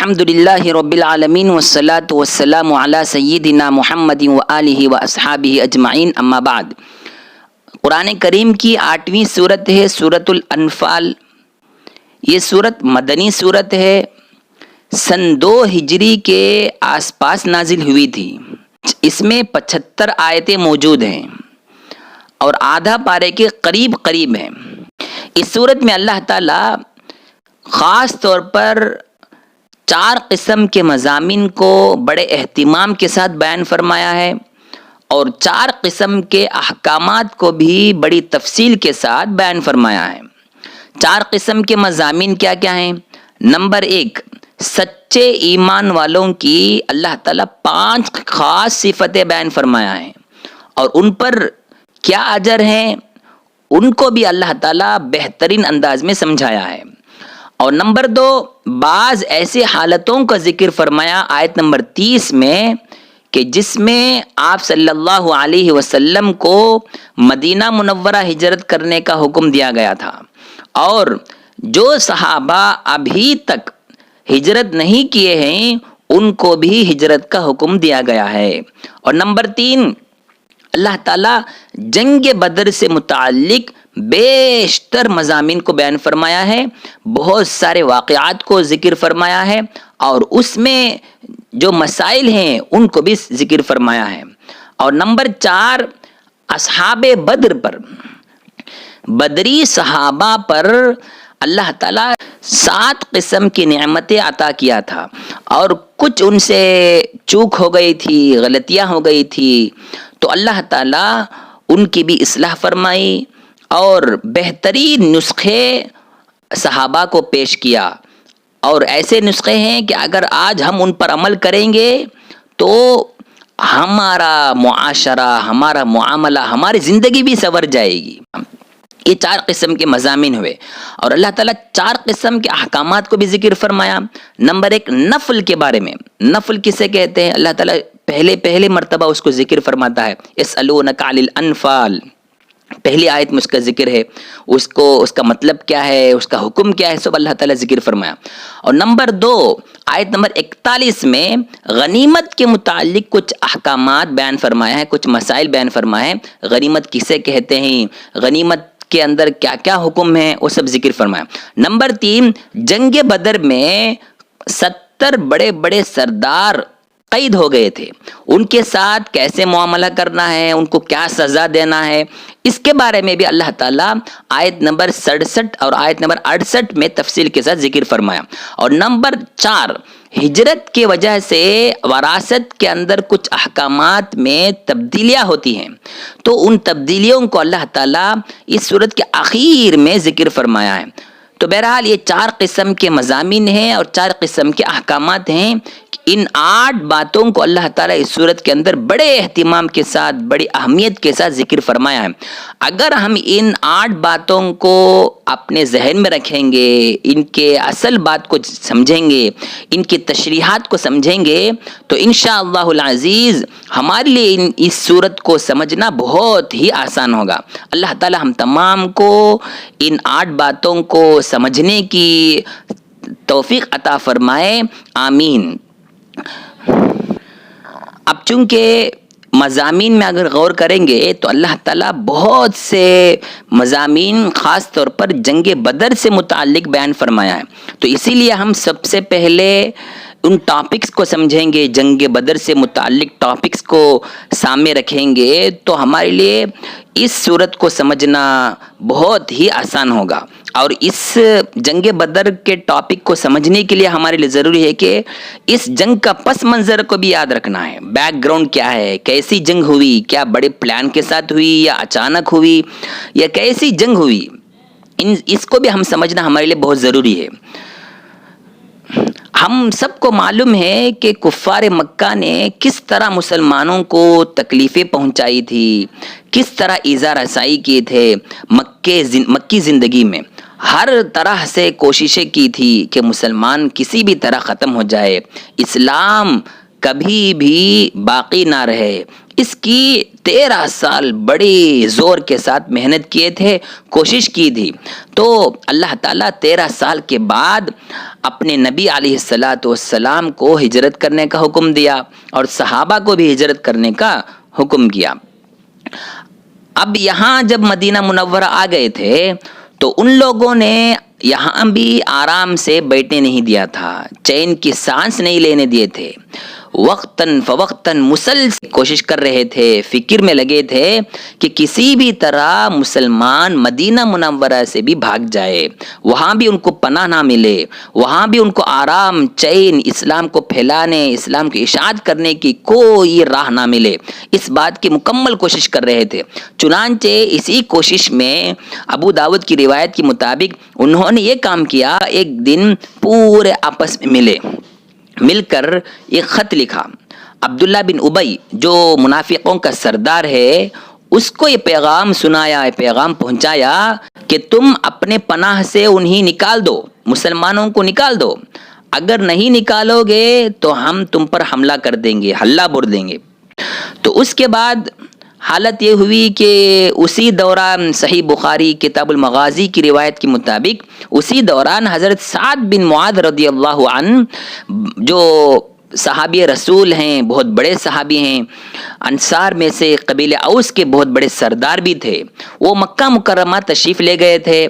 الحمدللہ رب العالمین والصلاة والسلام علی سیدنا محمد وآلہ واصحابہ اجمعین، اما بعد۔ قرآن کریم کی 8ویں سورت ہے سورۃ الانفال۔ یہ سورت مدنی سورت ہے، سن 2 ہجری کے آس پاس نازل ہوئی تھی۔ اس میں 75 آیتیں موجود ہیں اور آدھا پارے کے قریب ہیں۔ اس سورت میں اللہ تعالیٰ خاص طور پر 4 قسم کے مضامین کو بڑے اہتمام کے ساتھ بیان فرمایا ہے اور 4 قسم کے احکامات کو بھی بڑی تفصیل کے ساتھ بیان فرمایا ہے۔ 4 قسم کے مضامین کیا کیا ہیں؟ نمبر 1، سچے ایمان والوں کی اللہ تعالیٰ 5 خاص صفتیں بیان فرمایا ہے اور ان پر کیا اجر ہیں ان کو بھی اللہ تعالیٰ بہترین انداز میں سمجھایا ہے۔ اور نمبر 2، بعض ایسے حالتوں کا ذکر فرمایا آیت نمبر 30 میں کہ جس میں آپ صلی اللہ علیہ وسلم کو مدینہ منورہ ہجرت کرنے کا حکم دیا گیا تھا اور جو صحابہ ابھی تک ہجرت نہیں کیے ہیں ان کو بھی ہجرت کا حکم دیا گیا ہے۔ اور نمبر 3، اللہ تعالیٰ جنگ بدر سے متعلق بیشتر مضامین کو بیان فرمایا ہے، بہت سارے واقعات کو ذکر فرمایا ہے اور اس میں جو مسائل ہیں ان کو بھی ذکر فرمایا ہے۔ اور نمبر 4، اصحاب بدر پر، بدری صحابہ پر اللہ تعالیٰ 7 قسم کی نعمتیں عطا کیا تھا اور کچھ ان سے چوک ہو گئی تھی، غلطیاں ہو گئی تھی، تو اللہ تعالیٰ ان کی بھی اصلاح فرمائی اور بہترین نسخے صحابہ کو پیش کیا۔ اور ایسے نسخے ہیں کہ اگر آج ہم ان پر عمل کریں گے تو ہمارا معاشرہ، ہمارا معاملہ، ہماری زندگی بھی سنور جائے گی۔ یہ 4 قسم کے مضامین ہوئے اور اللہ تعالیٰ 4 قسم کے احکامات کو بھی ذکر فرمایا۔ نمبر 1، نفل کے بارے میں۔ نفل کسے کہتے ہیں؟ اللہ تعالیٰ پہلے مرتبہ اس کو ذکر فرماتا ہے، یسألونک عن الانفال، پہلی آیت میں اس کا ذکر ہے، اس کا مطلب کیا ہے، اس کا حکم کیا ہے، سب اللہ تعالیٰ ذکر فرمایا۔ اور نمبر 2، آیت نمبر 41 میں غنیمت کے متعلق کچھ احکامات بیان فرمایا ہے، کچھ مسائل بیان فرمایا ہے، غنیمت کسے کہتے ہیں، غنیمت کے اندر کیا کیا حکم ہے، وہ سب ذکر فرمایا۔ نمبر 3، جنگ بدر میں 70 بڑے بڑے سردار قید ہو گئے تھے، ان کے ساتھ کیسے معاملہ کرنا ہے، ان کو کیا سزا دینا ہے، اس کے بارے میں بھی اللہ تعالیٰ آیت نمبر 67 اور آیت نمبر 68 میں تفصیل کے ساتھ ذکر فرمایا۔ اور نمبر 4، ہجرت کی وجہ سے وراثت کے اندر کچھ احکامات میں تبدیلیاں ہوتی ہیں، تو ان تبدیلیوں کو اللہ تعالیٰ اس سورت کے آخر میں ذکر فرمایا ہے۔ تو بہرحال یہ 4 قسم کے مضامین ہیں اور 4 قسم کے احکامات ہیں۔ ان 8 باتوں کو اللہ تعالیٰ اس سورت کے اندر بڑے اہتمام کے ساتھ، بڑی اہمیت کے ساتھ ذکر فرمایا ہے۔ اگر ہم ان 8 باتوں کو اپنے ذہن میں رکھیں گے، ان کے اصل بات کو سمجھیں گے، ان کی تشریحات کو سمجھیں گے تو انشاءاللہ العزیز ہمارے لیے اس سورت کو سمجھنا بہت ہی آسان ہوگا۔ اللہ تعالیٰ ہم تمام کو ان 8 باتوں کو سمجھنے کی توفیق عطا فرمائے، آمین۔ اب چونکہ مضامین میں اگر غور کریں گے تو اللہ تعالیٰ بہت سے مضامین خاص طور پر جنگ بدر سے متعلق بیان فرمایا ہے، تو اسی لیے ہم سب سے پہلے ان ٹاپکس کو سمجھیں گے، جنگ بدر سے متعلق ٹاپکس کو سامنے رکھیں گے تو ہمارے لیے اس صورت کو سمجھنا بہت ہی آسان ہوگا۔ اور اس جنگ بدر کے ٹاپک کو سمجھنے کے لیے ہمارے لیے ضروری ہے کہ اس جنگ کا پس منظر کو بھی یاد رکھنا ہے، بیک گراؤنڈ کیا ہے، کیسی جنگ ہوئی، کیا بڑے پلان کے ساتھ ہوئی یا اچانک ہوئی یا کیسی جنگ ہوئی، اس کو بھی ہم سمجھنا ہمارے لیے بہت ضروری ہے۔ ہم سب کو معلوم ہے کہ کفار مکہ نے کس طرح مسلمانوں کو تکلیفیں پہنچائی تھی، کس طرح ایذا رسائی کیے تھے، مکی زندگی میں ہر طرح سے کوششیں کی تھی کہ مسلمان کسی بھی طرح ختم ہو جائے، اسلام کبھی بھی باقی نہ رہے، اس کی 13 سال بڑے زور کے ساتھ محنت کیے تھے، کوشش کی تھی. تو اللہ تعالیٰ 13 سال کے بعد اپنے نبی علیہ السلام کو ہجرت کرنے کا حکم دیا اور صحابہ کو بھی ہجرت کرنے کا حکم کیا. اب یہاں جب مدینہ منورہ آ گئے تھے تو ان لوگوں نے یہاں بھی آرام سے بیٹھنے نہیں دیا تھا، چین کی سانس نہیں لینے دیے تھے. وقتاً فوقتاً مسلسل کوشش کر رہے تھے، فکر میں لگے تھے کہ کسی بھی طرح مسلمان مدینہ منورہ سے بھی بھاگ جائے، وہاں بھی ان کو پناہ نہ ملے، وہاں بھی ان کو آرام چین اسلام کو پھیلانے، اسلام کی اشاعت کرنے کی کوئی راہ نہ ملے. اس بات کی مکمل کوشش کر رہے تھے. چنانچہ اسی کوشش میں ابو داؤد کی روایت کے مطابق انہوں نے یہ کام کیا. ایک دن پورے آپس میں مل کر ایک خط لکھا. عبداللہ بن ابی جو منافقوں کا سردار ہے، اس کو یہ پیغام سنایا، یہ پیغام پہنچایا کہ تم اپنے پناہ سے انہیں نکال دو، مسلمانوں کو نکال دو. اگر نہیں نکالو گے تو ہم تم پر حملہ کر دیں گے، حلہ بور دیں گے. تو اس کے بعد حالت یہ ہوئی کہ اسی دوران صحیح بخاری کتاب المغازی کی روایت کے مطابق اسی دوران حضرت سعد بن معاذ رضی اللہ عنہ جو صحابی رسول ہیں، بہت بڑے صحابی ہیں، انصار میں سے قبیلہ اوس کے بہت بڑے سردار بھی تھے، وہ مکہ مکرمہ تشریف لے گئے تھے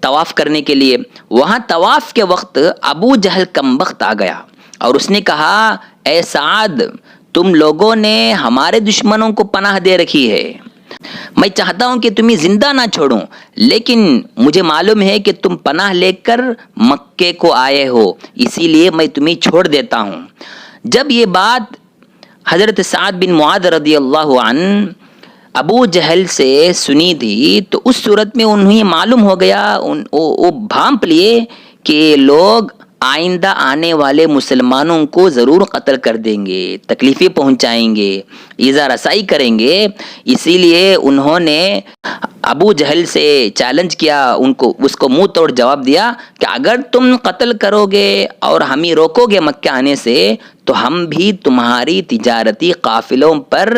طواف کرنے کے لیے. وہاں طواف کے وقت ابو جہل کمبخت آ گیا اور اس نے کہا، اے سعد، تم لوگوں نے ہمارے دشمنوں کو پناہ دے رکھی ہے، میں چاہتا ہوں کہ تمہیں زندہ نہ چھوڑوں، لیکن مجھے معلوم ہے کہ تم پناہ لے کر مکے کو آئے ہو، اسی لیے میں تمہیں چھوڑ دیتا ہوں. جب یہ بات حضرت سعد بن معاذ رضی اللہ عنہ ابو جہل سے سنی تھی تو اس صورت میں انہیں معلوم ہو گیا، وہ بھانپ لیے کہ لوگ آئندہ آنے والے مسلمانوں کو ضرور قتل کر دیں گے، تکلیفیں پہنچائیں گے، ایذا رسائی کریں گے. اسی لیے انہوں نے ابو جہل سے چیلنج کیا، اس کو منہ توڑ جواب دیا کہ اگر تم قتل کرو گے اور ہمیں روکو گے مکہ آنے سے تو ہم بھی تمہاری تجارتی قافلوں پر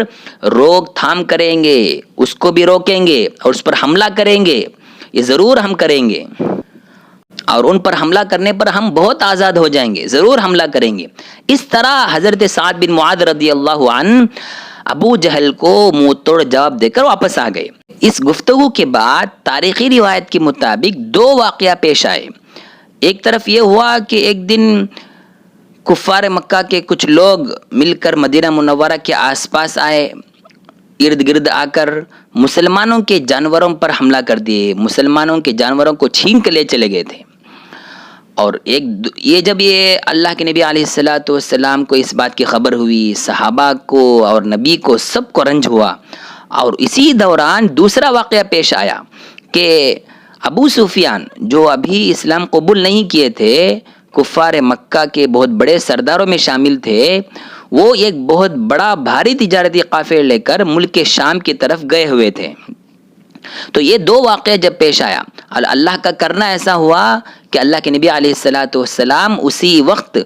روک تھام کریں گے، اس کو بھی روکیں گے اور اس پر حملہ کریں گے، یہ ضرور ہم کریں گے، اور ان پر حملہ کرنے پر ہم بہت آزاد ہو جائیں گے، ضرور حملہ کریں گے. اس طرح حضرت سعد بن معاذ رضی اللہ عنہ ابو جہل کو منہ توڑ جواب دے کر واپس آ گئے. اس گفتگو کے بعد تاریخی روایت کے مطابق 2 واقعہ پیش آئے. ایک طرف یہ ہوا کہ ایک دن کفار مکہ کے کچھ لوگ مل کر مدینہ منورہ کے آس پاس آئے، ارد گرد آ کر مسلمانوں کے جانوروں پر حملہ کر دیے، مسلمانوں کے جانوروں کو چھین کے لے چلے گئے تھے. اور جب یہ اللہ کے نبی علیہ السلام کو اس بات کی خبر ہوئی، صحابہ کو اور نبی کو سب کو رنج ہوا. اور اسی دوران دوسرا واقعہ پیش آیا کہ ابو سفیان جو ابھی اسلام قبول نہیں کیے تھے، کفار مکہ کے بہت بڑے سرداروں میں شامل تھے، وہ ایک بہت بڑا بھاری تجارتی قافلہ لے کر ملک شام کی طرف گئے ہوئے تھے. تو یہ 2 واقعہ جب پیش آیا، اللہ کا کرنا ایسا ہوا کہ اللہ کے نبی علیہ السلام اسی وقت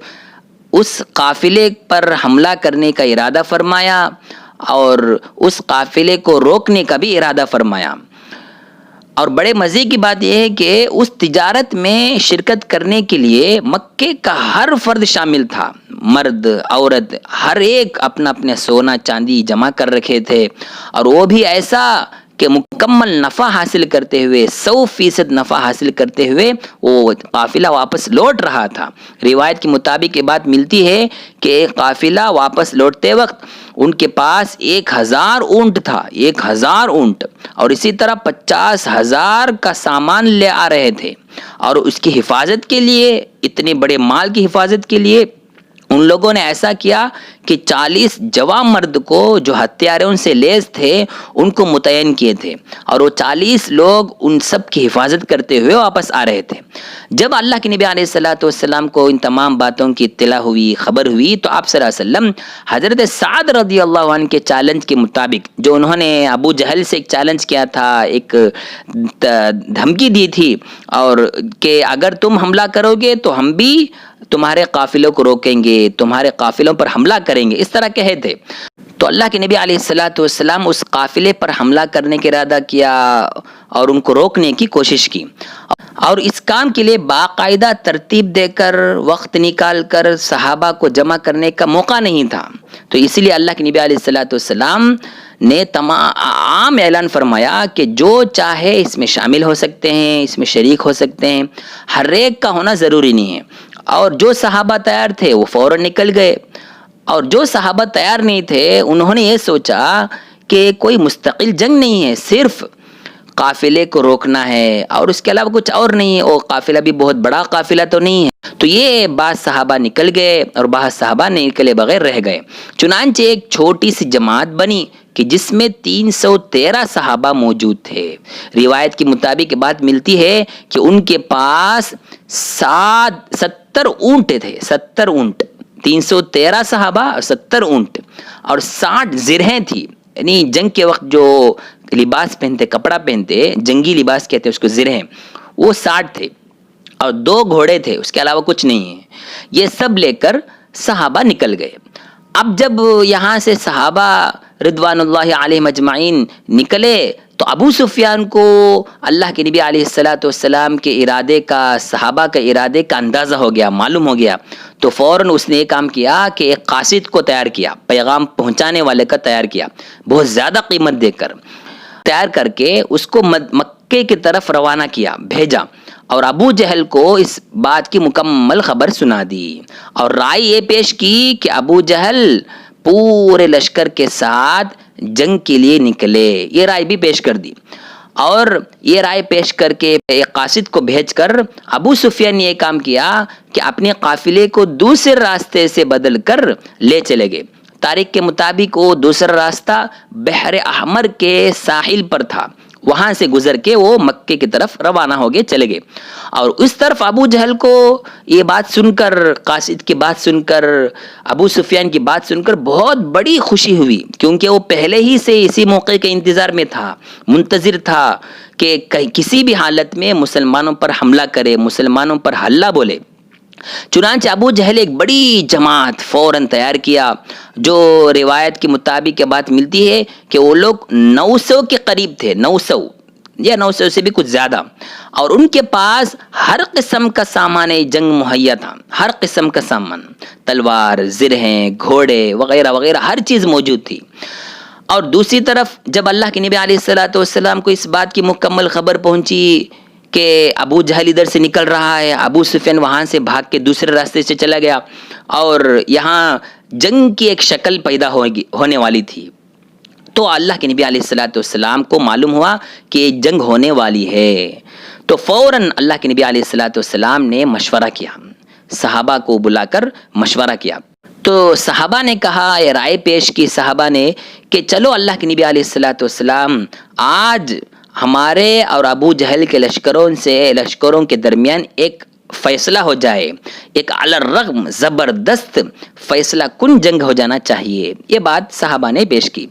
اس قافلے پر حملہ کرنے کا ارادہ فرمایا اور اس قافلے کو روکنے کا بھی ارادہ فرمایا. اور بڑے مزے کی بات یہ ہے کہ اس تجارت میں شرکت کرنے کے لیے مکے کا ہر فرد شامل تھا، مرد عورت ہر ایک اپنا اپنا سونا چاندی جمع کر رکھے تھے، اور وہ بھی ایسا کہ مکمل نفع حاصل کرتے ہوئے 100% نفع حاصل کرتے ہوئے وہ قافلہ واپس لوٹ رہا تھا. روایت کے مطابق یہ بات ملتی ہے کہ قافلہ واپس لوٹتے وقت ان کے پاس 1000 اونٹ تھا، 1000 اونٹ، اور اسی طرح 50,000 کا سامان لے آ رہے تھے. اور اس کی حفاظت کے لیے، اتنے بڑے مال کی حفاظت کے لیے ان لوگوں نے ایسا کیا کہ 40 جوان مرد کو جو ہتھیاروں سے لیس تھے ان کو متعین کیے تھے، اور وہ 40 لوگ ان سب کی حفاظت کرتے ہوئے واپس آ رہے تھے. جب اللہ کے نبی علیہ السلام کو ان تمام باتوں کی اطلاع ہوئی، خبر ہوئی، تو آپ صلی اللہ علیہ وسلم حضرت سعد رضی اللہ عنہ کے چیلنج کے مطابق، جو انہوں نے ابو جہل سے ایک چیلنج کیا تھا، ایک دھمکی دی تھی، اور کہ اگر تم حملہ کرو گے تو ہم بھی تمہارے قافلوں کو روکیں گے، تمہارے قافلوں پر حملہ کریں گے، اس طرح کہے تھے۔ تو اللہ کے نبی علیہ الصلاۃ والسلام اس قافلے پر حملہ کرنے کا ارادہ کیا اور ان کو روکنے کی کوشش کی، اور اس کام کے لیے باقاعدہ ترتیب دے کر، وقت نکال کر صحابہ کو جمع کرنے کا موقع نہیں تھا۔ تو اس لیے اللہ کے نبی علیہ الصلاۃ والسلام نے عام اعلان فرمایا کہ جو چاہے اس میں شامل ہو سکتے ہیں، اس میں شریک ہو سکتے ہیں، ہر ایک کا ہونا ضروری نہیں ہے۔ اور جو صحابہ تیار تھے وہ فوراً نکل گئے، اور جو صحابہ تیار نہیں تھے انہوں نے یہ سوچا کہ کوئی مستقل جنگ نہیں ہے، صرف قافلے کو روکنا ہے اور اس کے علاوہ کچھ اور نہیں ہے، اور قافلہ بھی بہت بڑا قافلہ تو نہیں ہے۔ تو یہ بعض صحابہ نکل گئے اور بعض صحابہ نکلے بغیر رہ گئے۔ چنانچہ ایک چھوٹی سی جماعت بنی کہ جس میں 313 صحابہ موجود تھے۔ روایت کے مطابق بات ملتی ہے کہ ان کے پاس 70 اونٹ تھے، 70 اونٹ، 313 صحابہ اور 70 اونٹ اور 60 زرہیں تھی، یعنی جنگ کے وقت جو لباس پہنتے، کپڑا پہنتے، جنگی لباس کہتے ہیں اس کو، زرہیں، وہ 60 تھے اور 2 گھوڑے تھے، اس کے علاوہ کچھ نہیں ہے۔ یہ سب لے کر صحابہ نکل گئے۔ اب جب یہاں سے صحابہ رضوان اللہ علیہم اجمعین نکلے تو ابو سفیان کو اللہ کے نبی علیہ الصلاۃ والسلام کے ارادے کا، صحابہ کے ارادے کا اندازہ ہو گیا، معلوم ہو گیا۔ تو فوراً اس نے یہ کام کیا کہ ایک قاصد کو تیار کیا، پیغام پہنچانے والے کا تیار کیا، بہت زیادہ قیمت دے کر تیار کر کے اس کو مکے کی طرف روانہ کیا، بھیجا، اور ابو جہل کو اس بات کی مکمل خبر سنا دی، اور رائے یہ پیش کی کہ ابو جہل پورے لشکر کے ساتھ جنگ کے لیے نکلے، یہ رائے بھی پیش کر دی۔ اور یہ رائے پیش کر کے ایک قاصد کو بھیج کر ابو سفیان نے یہ کام کیا کہ اپنے قافلے کو دوسرے راستے سے بدل کر لے چلے گئے۔ تاریخ کے مطابق وہ دوسرا راستہ بحر احمر کے ساحل پر تھا، وہاں سے گزر کے وہ مکے کی طرف روانہ ہو گئے، چلے گئے۔ اور اس طرف ابو جہل کو یہ بات سن کر، قاصد کی بات سن کر، ابو سفیان کی بات سن کر بہت بڑی خوشی ہوئی، کیونکہ وہ پہلے ہی سے اسی موقع کے انتظار میں تھا، منتظر تھا کہ کسی بھی حالت میں مسلمانوں پر حملہ کرے، مسلمانوں پر حلہ بولے۔ چنانچہ ابو جہل ایک بڑی جماعت فوراً تیار کیا، جو روایت کے مطابق یہ بات ملتی ہے کہ وہ لوگ 900 کے قریب تھے، 900 یا 900 سے بھی کچھ زیادہ، اور ان کے پاس ہر قسم کا سامان جنگ مہیا تھا، ہر قسم کا سامان، تلوار، زرہیں، گھوڑے وغیرہ وغیرہ، ہر چیز موجود تھی۔ اور دوسری طرف جب اللہ کے نبی علیہ الصلاۃ والسلام کو اس بات کی مکمل خبر پہنچی کہ ابو جہل ادھر سے نکل رہا ہے، ابو سفیان وہاں سے بھاگ کے دوسرے راستے سے چلا گیا، اور یہاں جنگ کی ایک شکل پیدا ہونے والی تھی، تو اللہ کے نبی علیہ الصلاۃ والسلام کو معلوم ہوا کہ جنگ ہونے والی ہے۔ تو فوراً اللہ کے نبی علیہ الصلاۃ والسلام نے مشورہ کیا، صحابہ کو بلا کر مشورہ کیا۔ تو صحابہ نے کہا، یہ رائے پیش کی صحابہ نے کہ چلو اللہ کے نبی علیہ الصلاۃ والسلام، آج ہمارے اور ابو جہل کے لشکروں کے درمیان ایک فیصلہ ہو جائے، ایک علی الرغم زبردست فیصلہ کن جنگ ہو جانا چاہیے۔ یہ بات صحابہ نے پیش کی۔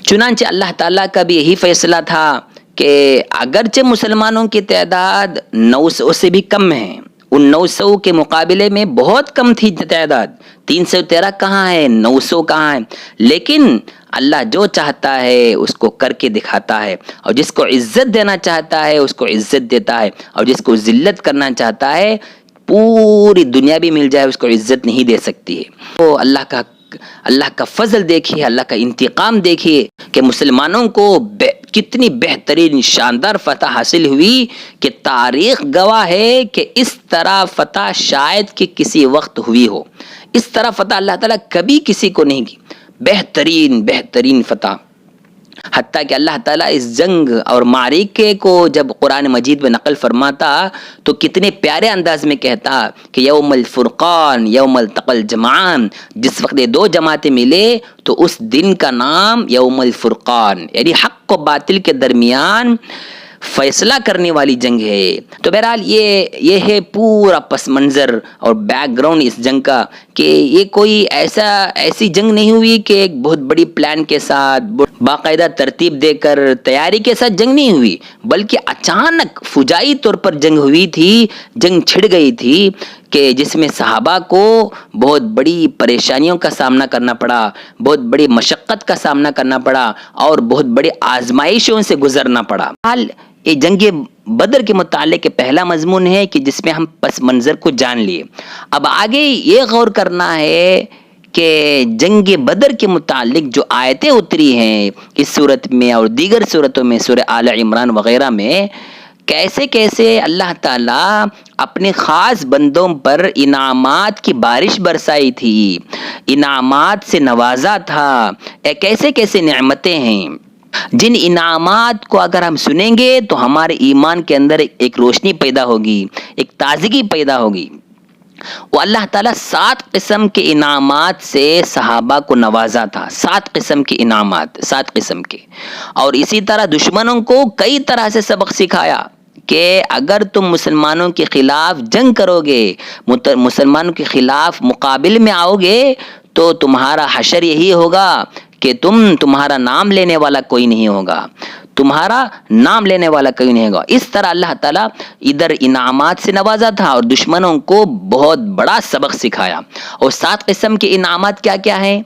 چنانچہ اللہ تعالیٰ کا بھی یہی فیصلہ تھا کہ اگرچہ مسلمانوں کی تعداد 900 سے بھی کم ہے، ان 900 کے مقابلے میں بہت کم تھی تعداد، 313 کہاں ہے، 900 کہاں ہے، لیکن اللہ جو چاہتا ہے اس کو کر کے دکھاتا ہے، اور جس کو عزت دینا چاہتا ہے اس کو عزت دیتا ہے، اور جس کو ذلت کرنا چاہتا ہے پوری دنیا بھی مل جائے اس کو عزت نہیں دے سکتی ہے۔ تو اللہ کا فضل دیکھیے، اللہ کا انتقام دیکھیے کہ مسلمانوں کو کتنی بہترین شاندار فتح حاصل ہوئی کہ تاریخ گواہ ہے کہ اس طرح فتح شاید کہ کسی وقت ہوئی ہو، اس طرح فتح اللہ تعالیٰ کبھی کسی کو نہیں کی، بہترین فتح۔ حتیٰ کہ اللہ تعالیٰ اس جنگ اور معرکے کو جب قرآن مجید میں نقل فرماتا تو کتنے پیارے انداز میں کہتا کہ یوم الفرقان یوم التقى الجمعان، جس وقت یہ 2 جماعتیں ملے تو اس دن کا نام یوم الفرقان، یعنی حق و باطل کے درمیان فیصلہ کرنے والی جنگ ہے۔ تو بہرحال یہ ہے پورا پس منظر اور بیک گراؤنڈ اس جنگ کا، کہ یہ کوئی ایسی جنگ نہیں ہوئی کہ ایک بہت بڑی پلان کے ساتھ، باقاعدہ ترتیب دے کر تیاری کے ساتھ جنگ نہیں ہوئی، بلکہ اچانک فجائی طور پر جنگ ہوئی تھی، جنگ چھڑ گئی تھی۔ کہ جس میں صحابہ کو بہت بڑی پریشانیوں کا سامنا کرنا پڑا، بہت بڑی مشقت کا سامنا کرنا پڑا اور بہت بڑی آزمائشوں سے گزرنا پڑا۔ حال یہ جنگ بدر کے متعلق پہلا مضمون ہے کہ جس میں ہم پس منظر کو جان لیے۔ اب آگے یہ غور کرنا ہے کہ جنگ بدر کے متعلق جو آیتیں اتری ہیں اس صورت میں اور دیگر صورتوں میں، سورہ آل عمران وغیرہ میں، کیسے کیسے اللہ تعالیٰ اپنے خاص بندوں پر انعامات کی بارش برسائی تھی، انعامات سے نوازا تھا، کیسے کیسے نعمتیں ہیں جن انعامات کو اگر ہم سنیں گے تو ہمارے ایمان کے اندر ایک روشنی پیدا ہوگی، ایک تازگی پیدا ہوگی۔ وہ اللہ تعالیٰ 7 قسم کے انعامات سے صحابہ کو نوازا تھا، 7 قسم کے انعامات، 7 قسم کے، اور اسی طرح دشمنوں کو کئی طرح سے سبق سکھایا کہ اگر تم مسلمانوں کے خلاف جنگ کرو گے، مسلمانوں کے خلاف مقابل میں آؤ گے تو تمہارا حشر یہی ہوگا کہ تمہارا نام لینے والا کوئی نہیں ہوگا، تمہارا نام لینے والا کوئی نہیں ہوگا۔ اس طرح اللہ تعالیٰ ادھر انعامات سے نوازا تھا اور دشمنوں کو بہت بڑا سبق سکھایا۔ اور 7 قسم کے انعامات کیا کیا ہیں؟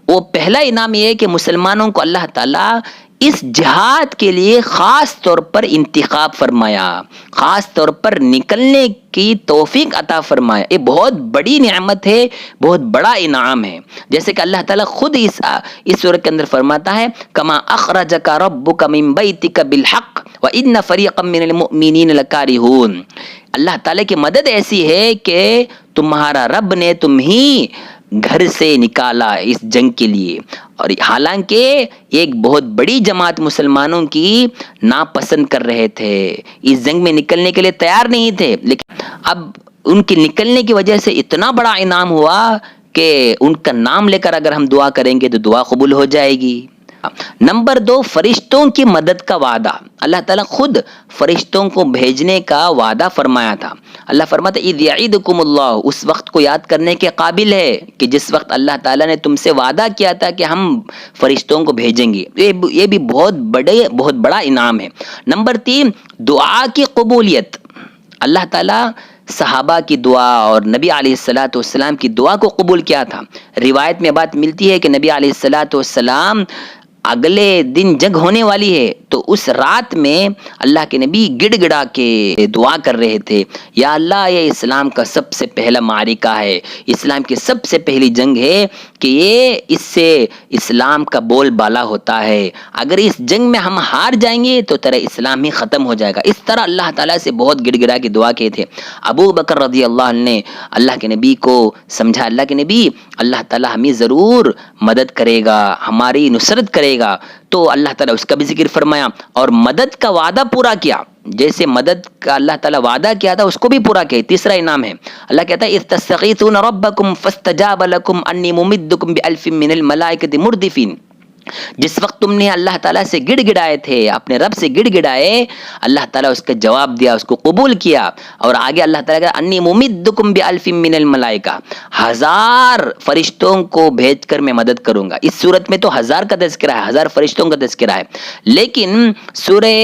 وہ پہلا انعام یہ ہے کہ مسلمانوں کو اللہ تعالیٰ اس جہاد کے لیے خاص طور پر انتخاب فرمایا، خاص طور پر نکلنے کی توفیق عطا فرمایا۔ یہ بہت بڑی نعمت ہے، بہت بڑا انعام ہے۔ جیسے کہ اللہ تعالیٰ خود اس سورۃ کے اندر فرماتا ہے کما اخرجک ربک من بیتک بالحق وان فریقا من المؤمنین لکارہون۔ اللہ تعالیٰ کی مدد ایسی ہے کہ تمہارا رب نے تم ہی گھر سے نکالا اس جنگ کے لیے، اور حالانکہ ایک بہت بڑی جماعت مسلمانوں کی ناپسند کر رہے تھے، اس جنگ میں نکلنے کے لیے تیار نہیں تھے، لیکن اب ان کے نکلنے کی وجہ سے اتنا بڑا انعام ہوا کہ ان کا نام لے کر اگر ہم دعا کریں گے تو دعا قبول ہو جائے گی۔ نمبر 2، فرشتوں کی مدد کا وعدہ۔ اللہ تعالیٰ خود فرشتوں کو بھیجنے کا وعدہ فرمایا تھا۔ اللہ فرماتا اذ یعدکم اللہ، اس وقت کو یاد کرنے کے قابل ہے کہ جس وقت اللہ تعالیٰ نے تم سے وعدہ کیا تھا کہ ہم فرشتوں کو بھیجیں گے۔ یہ بھی بہت بڑا انعام ہے۔ نمبر 3، دعا کی قبولیت۔ اللہ تعالیٰ صحابہ کی دعا اور نبی علیہ الصلاۃ والسلام کی دعا کو قبول کیا تھا۔ روایت میں بات ملتی ہے کہ نبی علیہ الصلاۃ والسلام اگلے دن جنگ ہونے والی ہے تو اس رات میں اللہ کے نبی گڑ گڑا کے دعا کر رہے تھے، یا اللہ یہ اسلام کا سب سے پہلا معرکہ ہے، اسلام کی سب سے پہلی جنگ ہے کہ اس سے اسلام کا بول بالا ہوتا ہے، اگر اس جنگ میں ہم ہار جائیں گے تو تیرا اسلام ہی ختم ہو جائے گا۔ اس طرح اللہ تعالیٰ سے بہت گڑ گڑا کے دعا کیے تھے۔ ابو بکر رضی اللہ عنہ نے اللہ کے نبی کو سمجھا، اللہ کے نبی اللہ تعالیٰ ہمیں ضرور مدد کرے گا، ہماری نصرت کرے گا، تو اللہ تعالیٰ اس کا بھی ذکر فرمایا اور مدد کا وعدہ پورا کیا۔ جیسے مدد کا اللہ تعالیٰ وعدہ کیا تھا اس کو بھی پورا کیا۔ تیسرا انعام ہے، اللہ کہتا ہے اذ تستغیثون ربکم فاستجاب لکم انی ممدکم بالف من الملائکۃ مردفین۔ جس وقت تم نے اللہ تعالیٰ سے گڑ گڑائے تھے، اپنے رب سے گڑ گڑائے، اللہ تعالیٰ اس کا جواب دیا، اس کو قبول کیا، اور آگے اللہ تعالیٰ کہا انی ممدکم بالف من الملائکہ، 1000 فرشتوں کو بھیج کر میں مدد کروں گا۔ اس صورت میں تو 1000 کا تذکرہ ہے، 1000 فرشتوں کا تذکرہ ہے، لیکن سورہ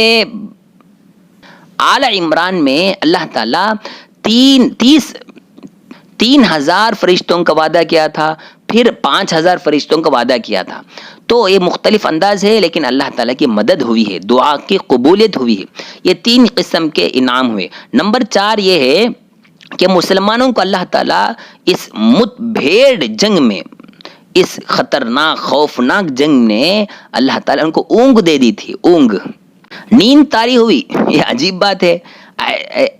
آل عمران میں اللہ تعالیٰ 3000 فرشتوں کا وعدہ کیا تھا، پھر 5000 فرشتوں کا وعدہ کیا تھا۔ تو یہ مختلف انداز ہے، لیکن اللہ تعالیٰ کی مدد ہوئی ہے، دعا کی قبولیت ہوئی ہے۔ یہ 3 قسم کے انعام ہوئے۔ نمبر 4 یہ ہے کہ مسلمانوں کو اللہ تعالیٰ اس متبھیڑ جنگ میں، اس خطرناک خوفناک جنگ میں اللہ تعالیٰ ان کو اونگ دے دی تھی، اونگ، نیند طاری ہوئی۔ یہ عجیب بات ہے،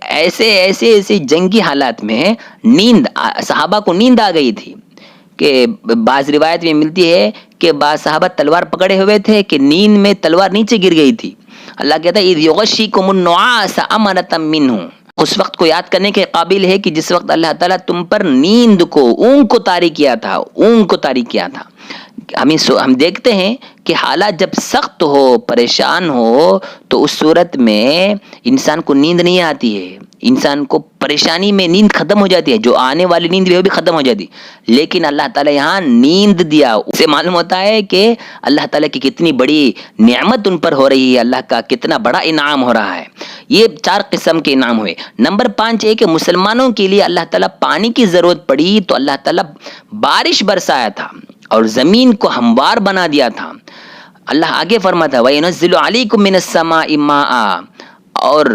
ایسے جنگی حالات میں نیند، صحابہ کو نیند آ گئی تھی کہ بعض روایت میں ملتی ہے کہ بعض صحابہ تلوار پکڑے ہوئے تھے کہ نیند میں تلوار نیچے گر گئی تھی۔ اللہ کہتا ہے اذ یغشیکم النعاس امنۃ منہ، اس وقت کو یاد کرنے کے قابل ہے کہ جس وقت اللہ تعالیٰ تم پر نیند کو، اونگ کو طاری کیا تھا، اونگ کو طاری کیا تھا۔ ہم دیکھتے ہیں کہ حالات جب سخت ہو، پریشان ہو، تو اس صورت میں انسان کو نیند نہیں آتی ہے، انسان کو پریشانی میں نیند ختم ہو جاتی ہے، جو آنے والی نیند بھی وہ بھی ختم ہو جاتی، لیکن اللہ تعالیٰ یہاں نیند دیا، اسے معلوم ہوتا ہے کہ اللہ تعالیٰ کی کتنی بڑی نعمت ان پر ہو رہی ہے، اللہ کا کتنا بڑا انعام ہو رہا ہے۔ یہ 4 قسم کے انعام ہوئے۔ نمبر 5 ہے کہ مسلمانوں کے لیے اللہ تعالیٰ پانی کی ضرورت پڑی تو اللہ تعالیٰ بارش برسایا تھا اور زمین کو ہموار بنا دیا تھا۔ اللہ آگے فرماتا وَيَنَزِّلُ عَلَيْكُم مِّنَ السَّمَاءِ مَاءً، اور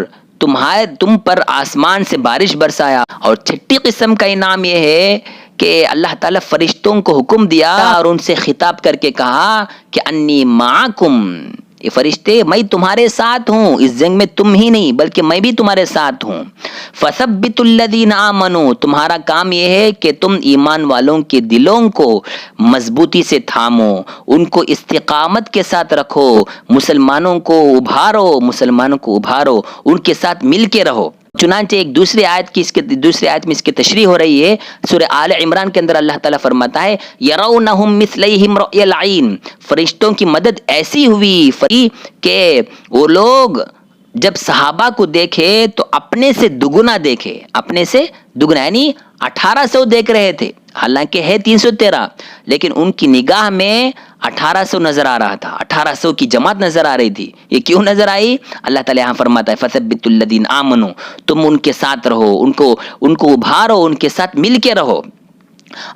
تم پر آسمان سے بارش برسایا۔ اور 6 قسم کا انعام یہ ہے کہ اللہ تعالیٰ فرشتوں کو حکم دیا اور ان سے خطاب کر کے کہا کہ انی معکم، یہ فرشتے میں تمہارے ساتھ ہوں، اس جنگ میں تم ہی نہیں بلکہ میں بھی تمہارے ساتھ ہوں۔ فَثَبِّتُوا الَّذِينَ آمَنُوا، تمہارا کام یہ ہے کہ تم ایمان والوں کے دلوں کو مضبوطی سے تھامو، ان کو استقامت کے ساتھ رکھو، مسلمانوں کو ابھارو، ان کے ساتھ مل کے رہو۔ چنانچہ ایک دوسری آیت میں اس کی تشریح ہو رہی ہے۔ سورہ آل عمران کے اندر اللہ تعالیٰ فرماتا ہے یرونہم مثلیہم رؤی العین، فرشتوں کی مدد ایسی ہوئی کہ وہ لوگ جب صحابہ کو دیکھے تو اپنے سے دگنا دیکھے، یعنی 1800 دیکھ رہے تھے، حالانکہ ہے 313، لیکن ان کی نگاہ میں 1800 نظر آ رہا تھا، 1800 کی جماعت نظر آ رہی تھی۔ یہ کیوں نظر آئی؟ اللہ تعالیٰ یہاں فرماتا ہے فَثَبِّتُوا الَّذِينَ آمَنُوا، تم ان کے ساتھ رہو، ان کو ابھارو، ان کے ساتھ مل کے رہو۔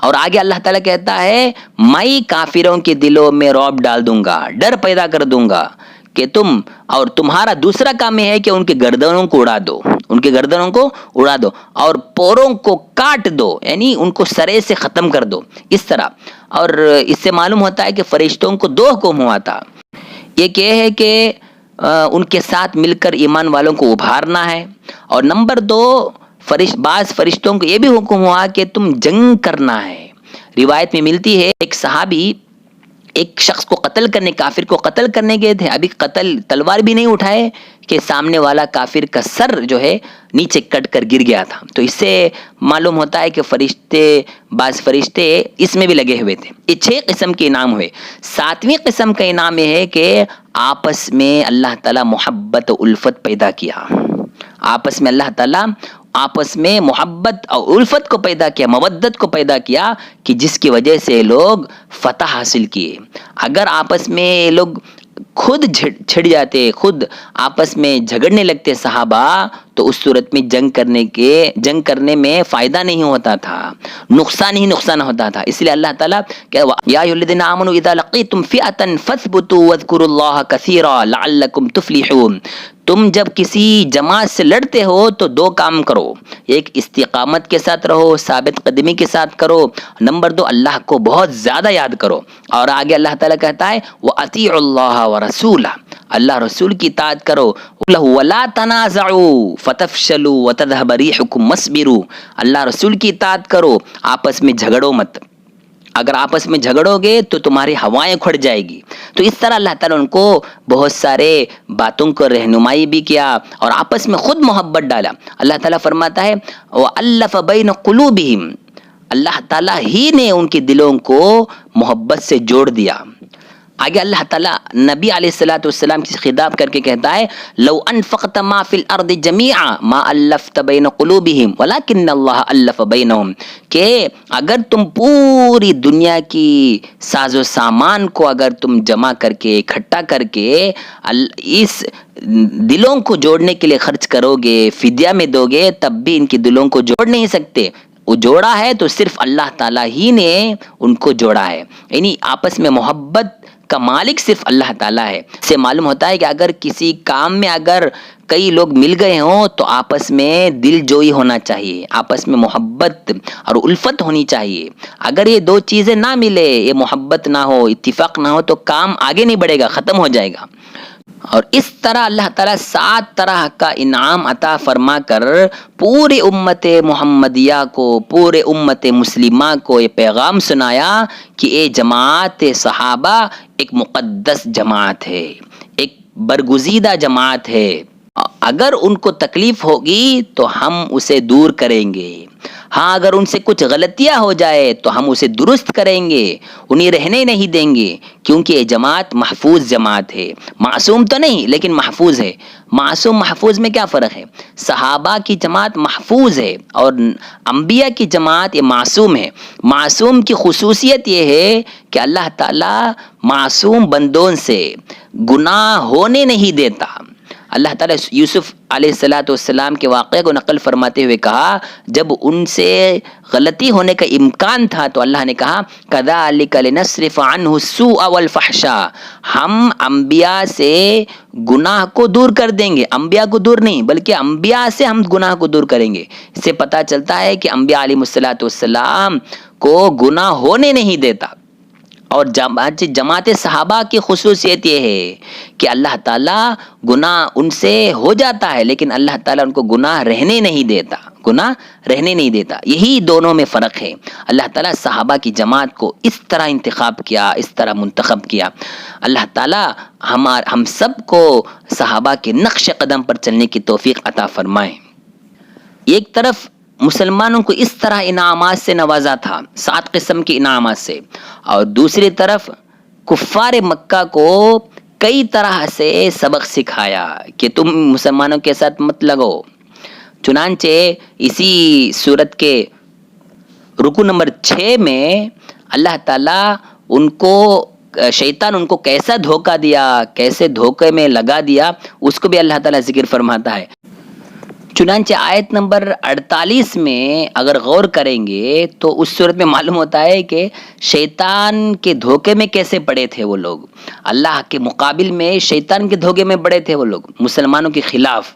اور آگے اللہ تعالیٰ کہتا ہے میں کافروں کے دلوں میں رعب ڈال دوں گا، ڈر پیدا کر دوں گا کہ تمہارا دوسرا کام یہ ہے کہ ان کے گردنوں کو اڑا دو اور پوروں کو کاٹ دو، یعنی ان کو سرے سے ختم کر دو، اس طرح۔ اور اس سے معلوم ہوتا ہے کہ فرشتوں کو 2 حکم ہوا تھا، ایک یہ ہے کہ ان کے ساتھ مل کر ایمان والوں کو ابھارنا ہے، اور نمبر 2 بعض فرشتوں کو یہ بھی حکم ہوا کہ تم جنگ کرنا ہے۔ روایت میں ملتی ہے ایک صحابی ایک شخص کو کافر کو قتل کرنے گئے تھے، ابھی تلوار بھی نہیں اٹھائے کہ سامنے والا کافر کا سر جو ہے نیچے کٹ کر گر گیا تھا۔ تو اس سے معلوم ہوتا ہے کہ بعض فرشتے اس میں بھی لگے ہوئے تھے۔ یہ 6 قسم کے انعام ہوئے۔ 7ویں قسم کا انعام یہ ہے کہ آپس میں اللہ تعالیٰ محبت و الفت پیدا کیا، آپس میں محبت اور الفت کو پیدا کیا، مودت کو پیدا کیا، کہ جس کی وجہ سے لوگ فتح حاصل کیے۔ اگر آپس میں لوگ خود چھڑ جاتے، خود آپس میں جھگڑنے لگتے صحابہ، تو اس صورت میں جنگ کرنے میں فائدہ نہیں ہوتا تھا، نقصان ہی نقصان ہوتا تھا۔ اس لیے اللہ تعالیٰ کہ یا ایھا الذین آمنوا اذا لقیتم فئۃ فاثبتوا واذکروا اللہ کثیرا لعلکم تفلحون، تم جب کسی جماعت سے لڑتے ہو تو 2 کام کرو، ایک استقامت کے ساتھ رہو، ثابت قدمی کے ساتھ کرو، نمبر 2 اللہ کو بہت زیادہ یاد کرو۔ اور آگے اللہ تعالیٰ کہتا ہے وَأَطِيعُوا اللَّهَ وَرَسُولَهُ، اللہ رسول کی اطاعت کرو، وَلَا تَنَازَعُوا فَتَفْشَلُوا وَتَذْهَبَ رِيحُكُمْ وَاصْبِرُوا، اللہ رسول کی اطاعت کرو، آپس میں جھگڑو مت، اگر آپس میں جھگڑو گے تو تمہاری ہوائیں کھڑ جائے گی۔ تو اس طرح اللہ تعالیٰ ان کو بہت سارے باتوں کو رہنمائی بھی کیا اور آپس میں خود محبت ڈالا۔ اللہ تعالیٰ فرماتا ہے وَأَلَّفَ بَيْنَ قُلُوبِهِمْ، اللہ تعالیٰ ہی نے ان کے دلوں کو محبت سے جوڑ دیا۔ آگے اللہ تعالیٰ نبی علیہ الصلوۃ والسلام کی خطاب کر کے کہتا ہے لو انفقت ما فی الارض جمیعا ما الفت بین قلوبہم ولکن اللہ الف بینہم، کہ اگر تم پوری دنیا کی ساز و سامان کو اگر تم جمع کر کے اکٹھا کر کے اس دلوں کو جوڑنے کے لیے خرچ کرو گے، فدیہ میں دو گے، تب بھی ان کے دلوں کو جوڑ نہیں سکتے۔ وہ جوڑا ہے تو صرف اللہ تعالیٰ ہی نے ان کو جوڑا ہے، یعنی آپس میں محبت کا مالک صرف اللہ تعالیٰ ہے۔ اس سے معلوم ہوتا ہے کہ اگر کسی کام میں اگر کئی لوگ مل گئے ہوں تو آپس میں دل جوئی ہونا چاہیے، آپس میں محبت اور الفت ہونی چاہیے۔ اگر یہ 2 چیزیں نہ ملے، یہ محبت نہ ہو، اتفاق نہ ہو، تو کام آگے نہیں بڑھے گا، ختم ہو جائے گا۔ اور اس طرح اللہ تعالیٰ 7 طرح کا انعام عطا فرما کر پورے امت محمدیہ کو، پورے امت مسلمہ کو یہ پیغام سنایا کہ اے جماعت صحابہ ایک مقدس جماعت ہے، ایک برگزیدہ جماعت ہے، اگر ان کو تکلیف ہوگی تو ہم اسے دور کریں گے، ہاں اگر ان سے کچھ غلطیاں ہو جائے تو ہم اسے درست کریں گے، انہیں رہنے نہیں دیں گے، کیونکہ یہ جماعت محفوظ جماعت ہے۔ معصوم تو نہیں لیکن محفوظ ہے۔ معصوم محفوظ میں کیا فرق ہے؟ صحابہ کی جماعت محفوظ ہے اور انبیاء کی جماعت یہ معصوم ہے۔ معصوم کی خصوصیت یہ ہے کہ اللہ تعالیٰ معصوم بندوں سے گناہ ہونے نہیں دیتا۔ اللہ تعالیٰ یوسف علیہ السلام کے واقعے کو نقل فرماتے ہوئے کہا، جب ان سے غلطی ہونے کا امکان تھا تو اللہ نے کہا كَذَلِكَ لِنَصْرِفَ عَنْهُ السُّوءَ وَالْفَحْشَاءَ، ہم انبیاء سے گناہ کو دور کر دیں گے، انبیاء کو دور نہیں بلکہ انبیاء سے ہم گناہ کو دور کریں گے۔ اس سے پتہ چلتا ہے کہ انبیاء علیہ السلام کو گناہ ہونے نہیں دیتا۔ اور جماعت صحابہ کی خصوصیت یہ ہے کہ اللہ تعالیٰ گناہ ان سے ہو جاتا ہے لیکن اللہ تعالیٰ ان کو گناہ رہنے نہیں دیتا، گناہ رہنے نہیں دیتا۔ یہی دونوں میں فرق ہے۔ اللہ تعالیٰ صحابہ کی جماعت کو اس طرح انتخاب کیا، اس طرح منتخب کیا۔ اللہ تعالیٰ ہم سب کو صحابہ کے نقش قدم پر چلنے کی توفیق عطا فرمائے۔ ایک طرف مسلمانوں کو اس طرح انعامات سے نوازا تھا، 7 قسم کے انعامات سے، اور دوسری طرف کفار مکہ کو کئی طرح سے سبق سکھایا کہ تم مسلمانوں کے ساتھ مت لگو۔ چنانچہ اسی سورت کے رکو نمبر 6 میں اللہ تعالیٰ شیطان ان کو کیسا دھوکہ دیا، کیسے دھوکے میں لگا دیا، اس کو بھی اللہ تعالیٰ ذکر فرماتا ہے۔ چنانچہ آیت نمبر 48 میں اگر غور کریں گے تو اس صورت میں معلوم ہوتا ہے کہ شیطان کے دھوکے میں کیسے پڑے تھے وہ لوگ، اللہ کے مقابل میں شیطان کے دھوکے میں پڑے تھے وہ لوگ مسلمانوں کے خلاف۔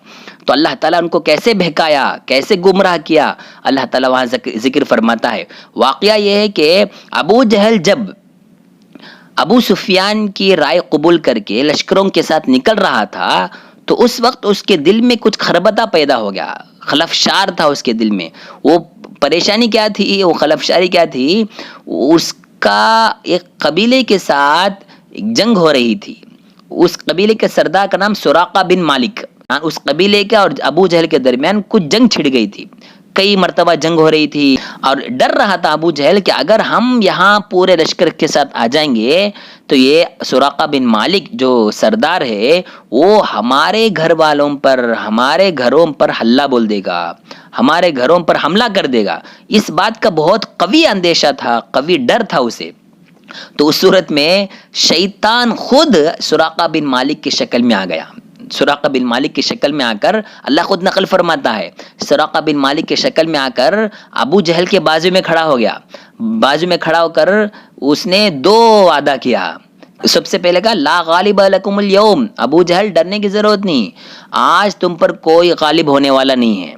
تو اللہ تعالیٰ ان کو کیسے بہکایا، کیسے گمراہ کیا، اللہ تعالیٰ وہاں ذکر فرماتا ہے۔ واقعہ یہ ہے کہ ابو جہل جب ابو سفیان کی رائے قبول کر کے لشکروں کے ساتھ نکل رہا تھا تو اس وقت اس کے دل میں کچھ خربطہ پیدا ہو گیا، خلفشار تھا اس کے دل میں۔ وہ پریشانی کیا تھی، وہ خلفشاری کیا تھی، اس کا ایک قبیلے کے ساتھ جنگ ہو رہی تھی۔ اس قبیلے کے سردار کا نام سراقہ بن مالک، اس قبیلے کے اور ابو جہل کے درمیان کچھ جنگ چھڑ گئی تھی، کئی مرتبہ جنگ ہو رہی تھی، اور ڈر رہا تھا ابو جہل کہ اگر ہم یہاں پورے لشکر کے ساتھ آ جائیں گے تو یہ سراقہ بن مالک جو سردار ہے وہ ہمارے گھر والوں پر، ہمارے گھروں پر حملہ بول دے گا، ہمارے گھروں پر حملہ کر دے گا۔ اس بات کا بہت قوی اندیشہ تھا، قوی ڈر تھا اسے۔ تو اس صورت میں شیطان خود سراقہ بن مالک کی شکل میں آ گیا۔ سراقہ بن مالک کی شکل میں آ کر، اللہ خود نقل فرماتا ہے، سراقہ بن مالک کی شکل میں آ کر ابو جہل کے بازو میں کھڑا ہو گیا۔ بازو میں کھڑا ہو کر اس نے 2 وعدہ کیا۔ سب سے پہلے کہا لا غالب لکم اليوم، ابو جہل ڈرنے کی ضرورت نہیں، آج تم پر کوئی غالب ہونے والا نہیں ہے،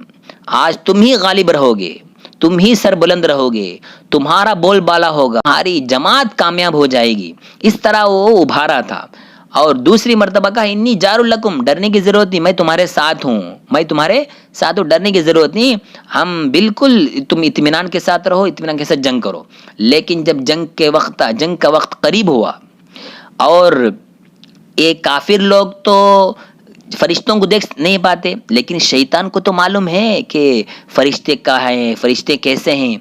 آج تم ہی غالب رہو گے، تم ہی سر بلند رہو گے، تمہارا بول بالا ہوگا، ہماری جماعت کامیاب ہو جائے گی۔ اس طرح وہ ابھارا تھا۔ اور دوسری مرتبہ کہا انی جار لکم، ڈرنے کی ضرورت نہیں، میں تمہارے ساتھ ہوں، میں تمہارے ساتھ ہوں، ڈرنے کی ضرورت نہیں، ہم بالکل، تم اطمینان کے ساتھ رہو، اطمینان کے ساتھ جنگ کرو۔ لیکن جب جنگ کا وقت قریب ہوا اور ایک کافر لوگ تو فرشتوں کو دیکھ نہیں پاتے، لیکن شیطان کو تو معلوم ہے کہ فرشتے کہاں ہیں، فرشتے کیسے ہیں،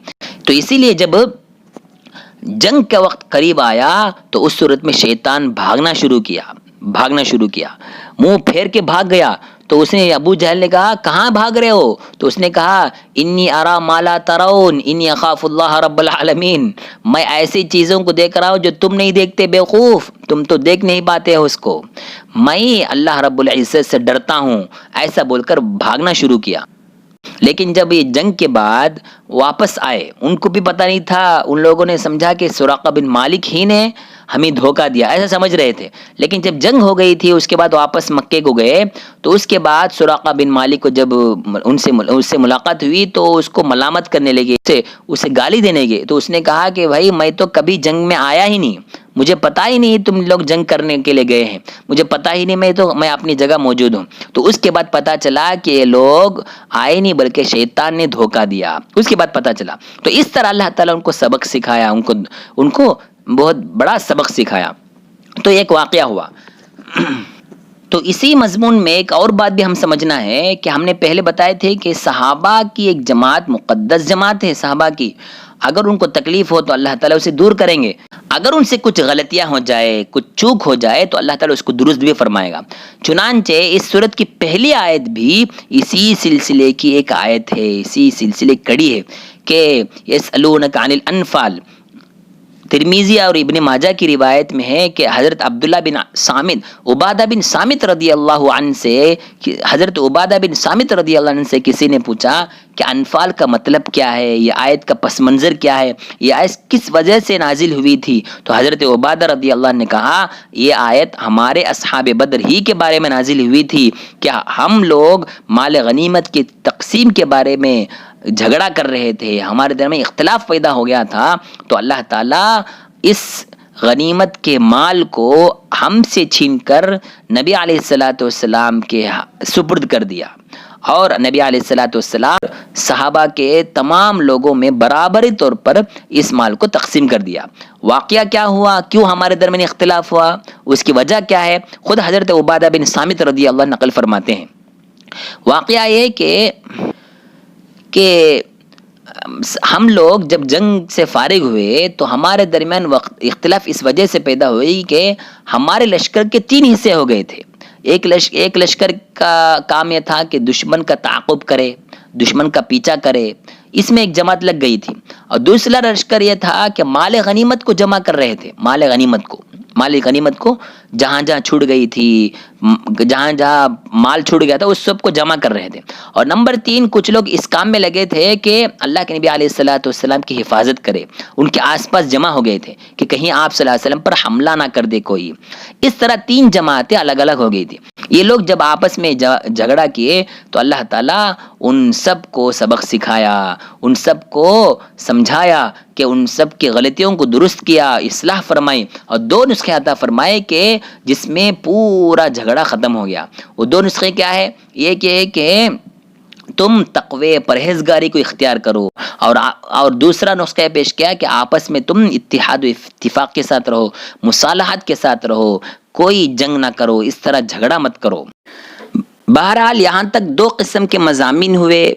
تو اسی لیے جب جنگ کا وقت قریب آیا تو اس صورت میں شیطان بھاگنا شروع کیا، منہ پھیر کے بھاگ گیا۔ تو اس نے ابو جہل نے کہا کہاں بھاگ رہے ہو؟ تو اس نے کہا انی ارا ما لا ترون انی اخاف اللہ رب العالمین، میں ایسی چیزوں کو دیکھ رہا ہوں جو تم نہیں دیکھتے، بیوقوف، تم تو دیکھ نہیں پاتے ہو اس کو، میں اللہ رب العزت سے ڈرتا ہوں، ایسا بول کر بھاگنا شروع کیا۔ لیکن جب یہ جنگ کے بعد واپس آئے، ان کو بھی پتہ نہیں تھا، ان لوگوں نے سمجھا کہ سراقہ بن مالک ہی نے ہمیں دھوکہ دیا، ایسا سمجھ رہے تھے۔ لیکن جب جنگ ہو گئی تھی اس کے بعد واپس مکے کو گئے تو اس کے بعد سراقہ بن مالک کو جب ان سے ملاقات ہوئی تو اس کو ملامت کرنے لگے، اسے گالی دینے لگے۔ تو اس نے کہا کہ بھائی میں تو کبھی جنگ میں آیا ہی نہیں، مجھے پتا ہی نہیں تم لوگ جنگ کرنے کے لیے گئے ہیں، مجھے پتا ہی نہیں، میں اپنی جگہ موجود ہوں۔ تو اس کے بعد پتا چلا کہ یہ لوگ آئے نہیں بلکہ شیطان نے دھوکہ دیا، اس کے بعد پتا چلا۔ تو اس طرح اللہ تعالیٰ ان کو سبق سکھایا، ان کو بہت بڑا سبق سکھایا۔ تو ایک واقعہ ہوا، تو اسی مضمون میں ایک اور بات بھی ہم سمجھنا ہے کہ ہم نے پہلے بتائے تھے کہ صحابہ کی ایک جماعت مقدس جماعت ہے. صحابہ کی اگر ان کو تکلیف ہو تو اللہ تعالیٰ اسے دور کریں گے. اگر ان سے کچھ غلطیاں ہو جائے, کچھ چوک ہو جائے تو اللہ تعالیٰ اس کو درست بھی فرمائے گا. چنانچہ اس سورت کی پہلی آیت بھی اسی سلسلے کی ایک آیت ہے, اسی سلسلے کی کڑی ہے کہ یسألونک عن الانفال. ترمیزی اور ابن ماجہ کی روایت میں ہے کہ حضرت عبداللہ بن صامت, عبادہ بن صامت رضی اللہ عنہ سے, حضرت عبادہ بن صامت رضی اللہ عنہ سے کسی نے پوچھا کہ انفال کا مطلب کیا ہے, یہ آیت کا پس منظر کیا ہے, یہ آیت کس وجہ سے نازل ہوئی تھی. تو حضرت عبادہ رضی اللہ عنہ نے کہا یہ آیت ہمارے اصحاب بدر ہی کے بارے میں نازل ہوئی تھی کہ ہم لوگ مال غنیمت کی تقسیم کے بارے میں جھگڑا کر رہے تھے, ہمارے درمیان اختلاف پیدا ہو گیا تھا, تو اللہ تعالیٰ اس غنیمت کے مال کو ہم سے چھین کر نبی علیہ الصلاۃ والسلام کے سپرد کر دیا, اور نبی علیہ الصلاۃ والسلام صحابہ کے تمام لوگوں میں برابری طور پر اس مال کو تقسیم کر دیا. واقعہ کیا ہوا, کیوں ہمارے درمیان اختلاف ہوا, اس کی وجہ کیا ہے, خود حضرت عبادہ بن صامت رضی اللہ عنہ نقل فرماتے ہیں. واقعہ یہ کہ ہم لوگ جب جنگ سے فارغ ہوئے تو ہمارے درمیان اختلاف اس وجہ سے پیدا ہوئی کہ ہمارے لشکر کے 3 حصے ہو گئے تھے. ایک لشکر کا کام یہ تھا کہ دشمن کا تعاقب کرے, دشمن کا پیچھا کرے, اس میں ایک جماعت لگ گئی تھی. اور دوسرا لشکر یہ تھا کہ مال غنیمت کو جمع کر رہے تھے, مال غنیمت کو جہاں جہاں چھوٹ گئی تھی, جہاں جہاں مال چھوٹ گیا تھا اس سب کو جمع کر رہے تھے. اور نمبر 3 کچھ لوگ اس کام میں لگے تھے کہ اللہ کے نبی علیہ الصلاۃ والسلام کی حفاظت کرے, ان کے آس پاس جمع ہو گئے تھے کہ کہیں آپ صلی اللہ علیہ وسلم پر حملہ نہ کر دے کوئی. اس طرح 3 جماعتیں الگ الگ ہو گئی تھی. یہ لوگ جب آپس میں جھگڑا کیے تو اللہ تعالیٰ ان سب کو سبق سکھایا, ان سب کو سمجھایا کہ ان سب کی غلطیوں کو درست کیا, اصلاح فرمائی, اور 2 نسخے عطا فرمائے کہ جس میں پورا جھگڑا ختم ہو گیا. وہ 2 نسخے کیا ہے, یہ کہ تم تقوی پرہیزگاری کو اختیار کرو, اور دوسرا نسخہ پیش کیا کہ آپس میں تم اتحاد و اتفاق کے ساتھ رہو, مصالحت کے ساتھ رہو, کوئی جنگ نہ کرو, اس طرح جھگڑا مت کرو. بہرحال یہاں تک 2 قسم کے مضامین ہوئے.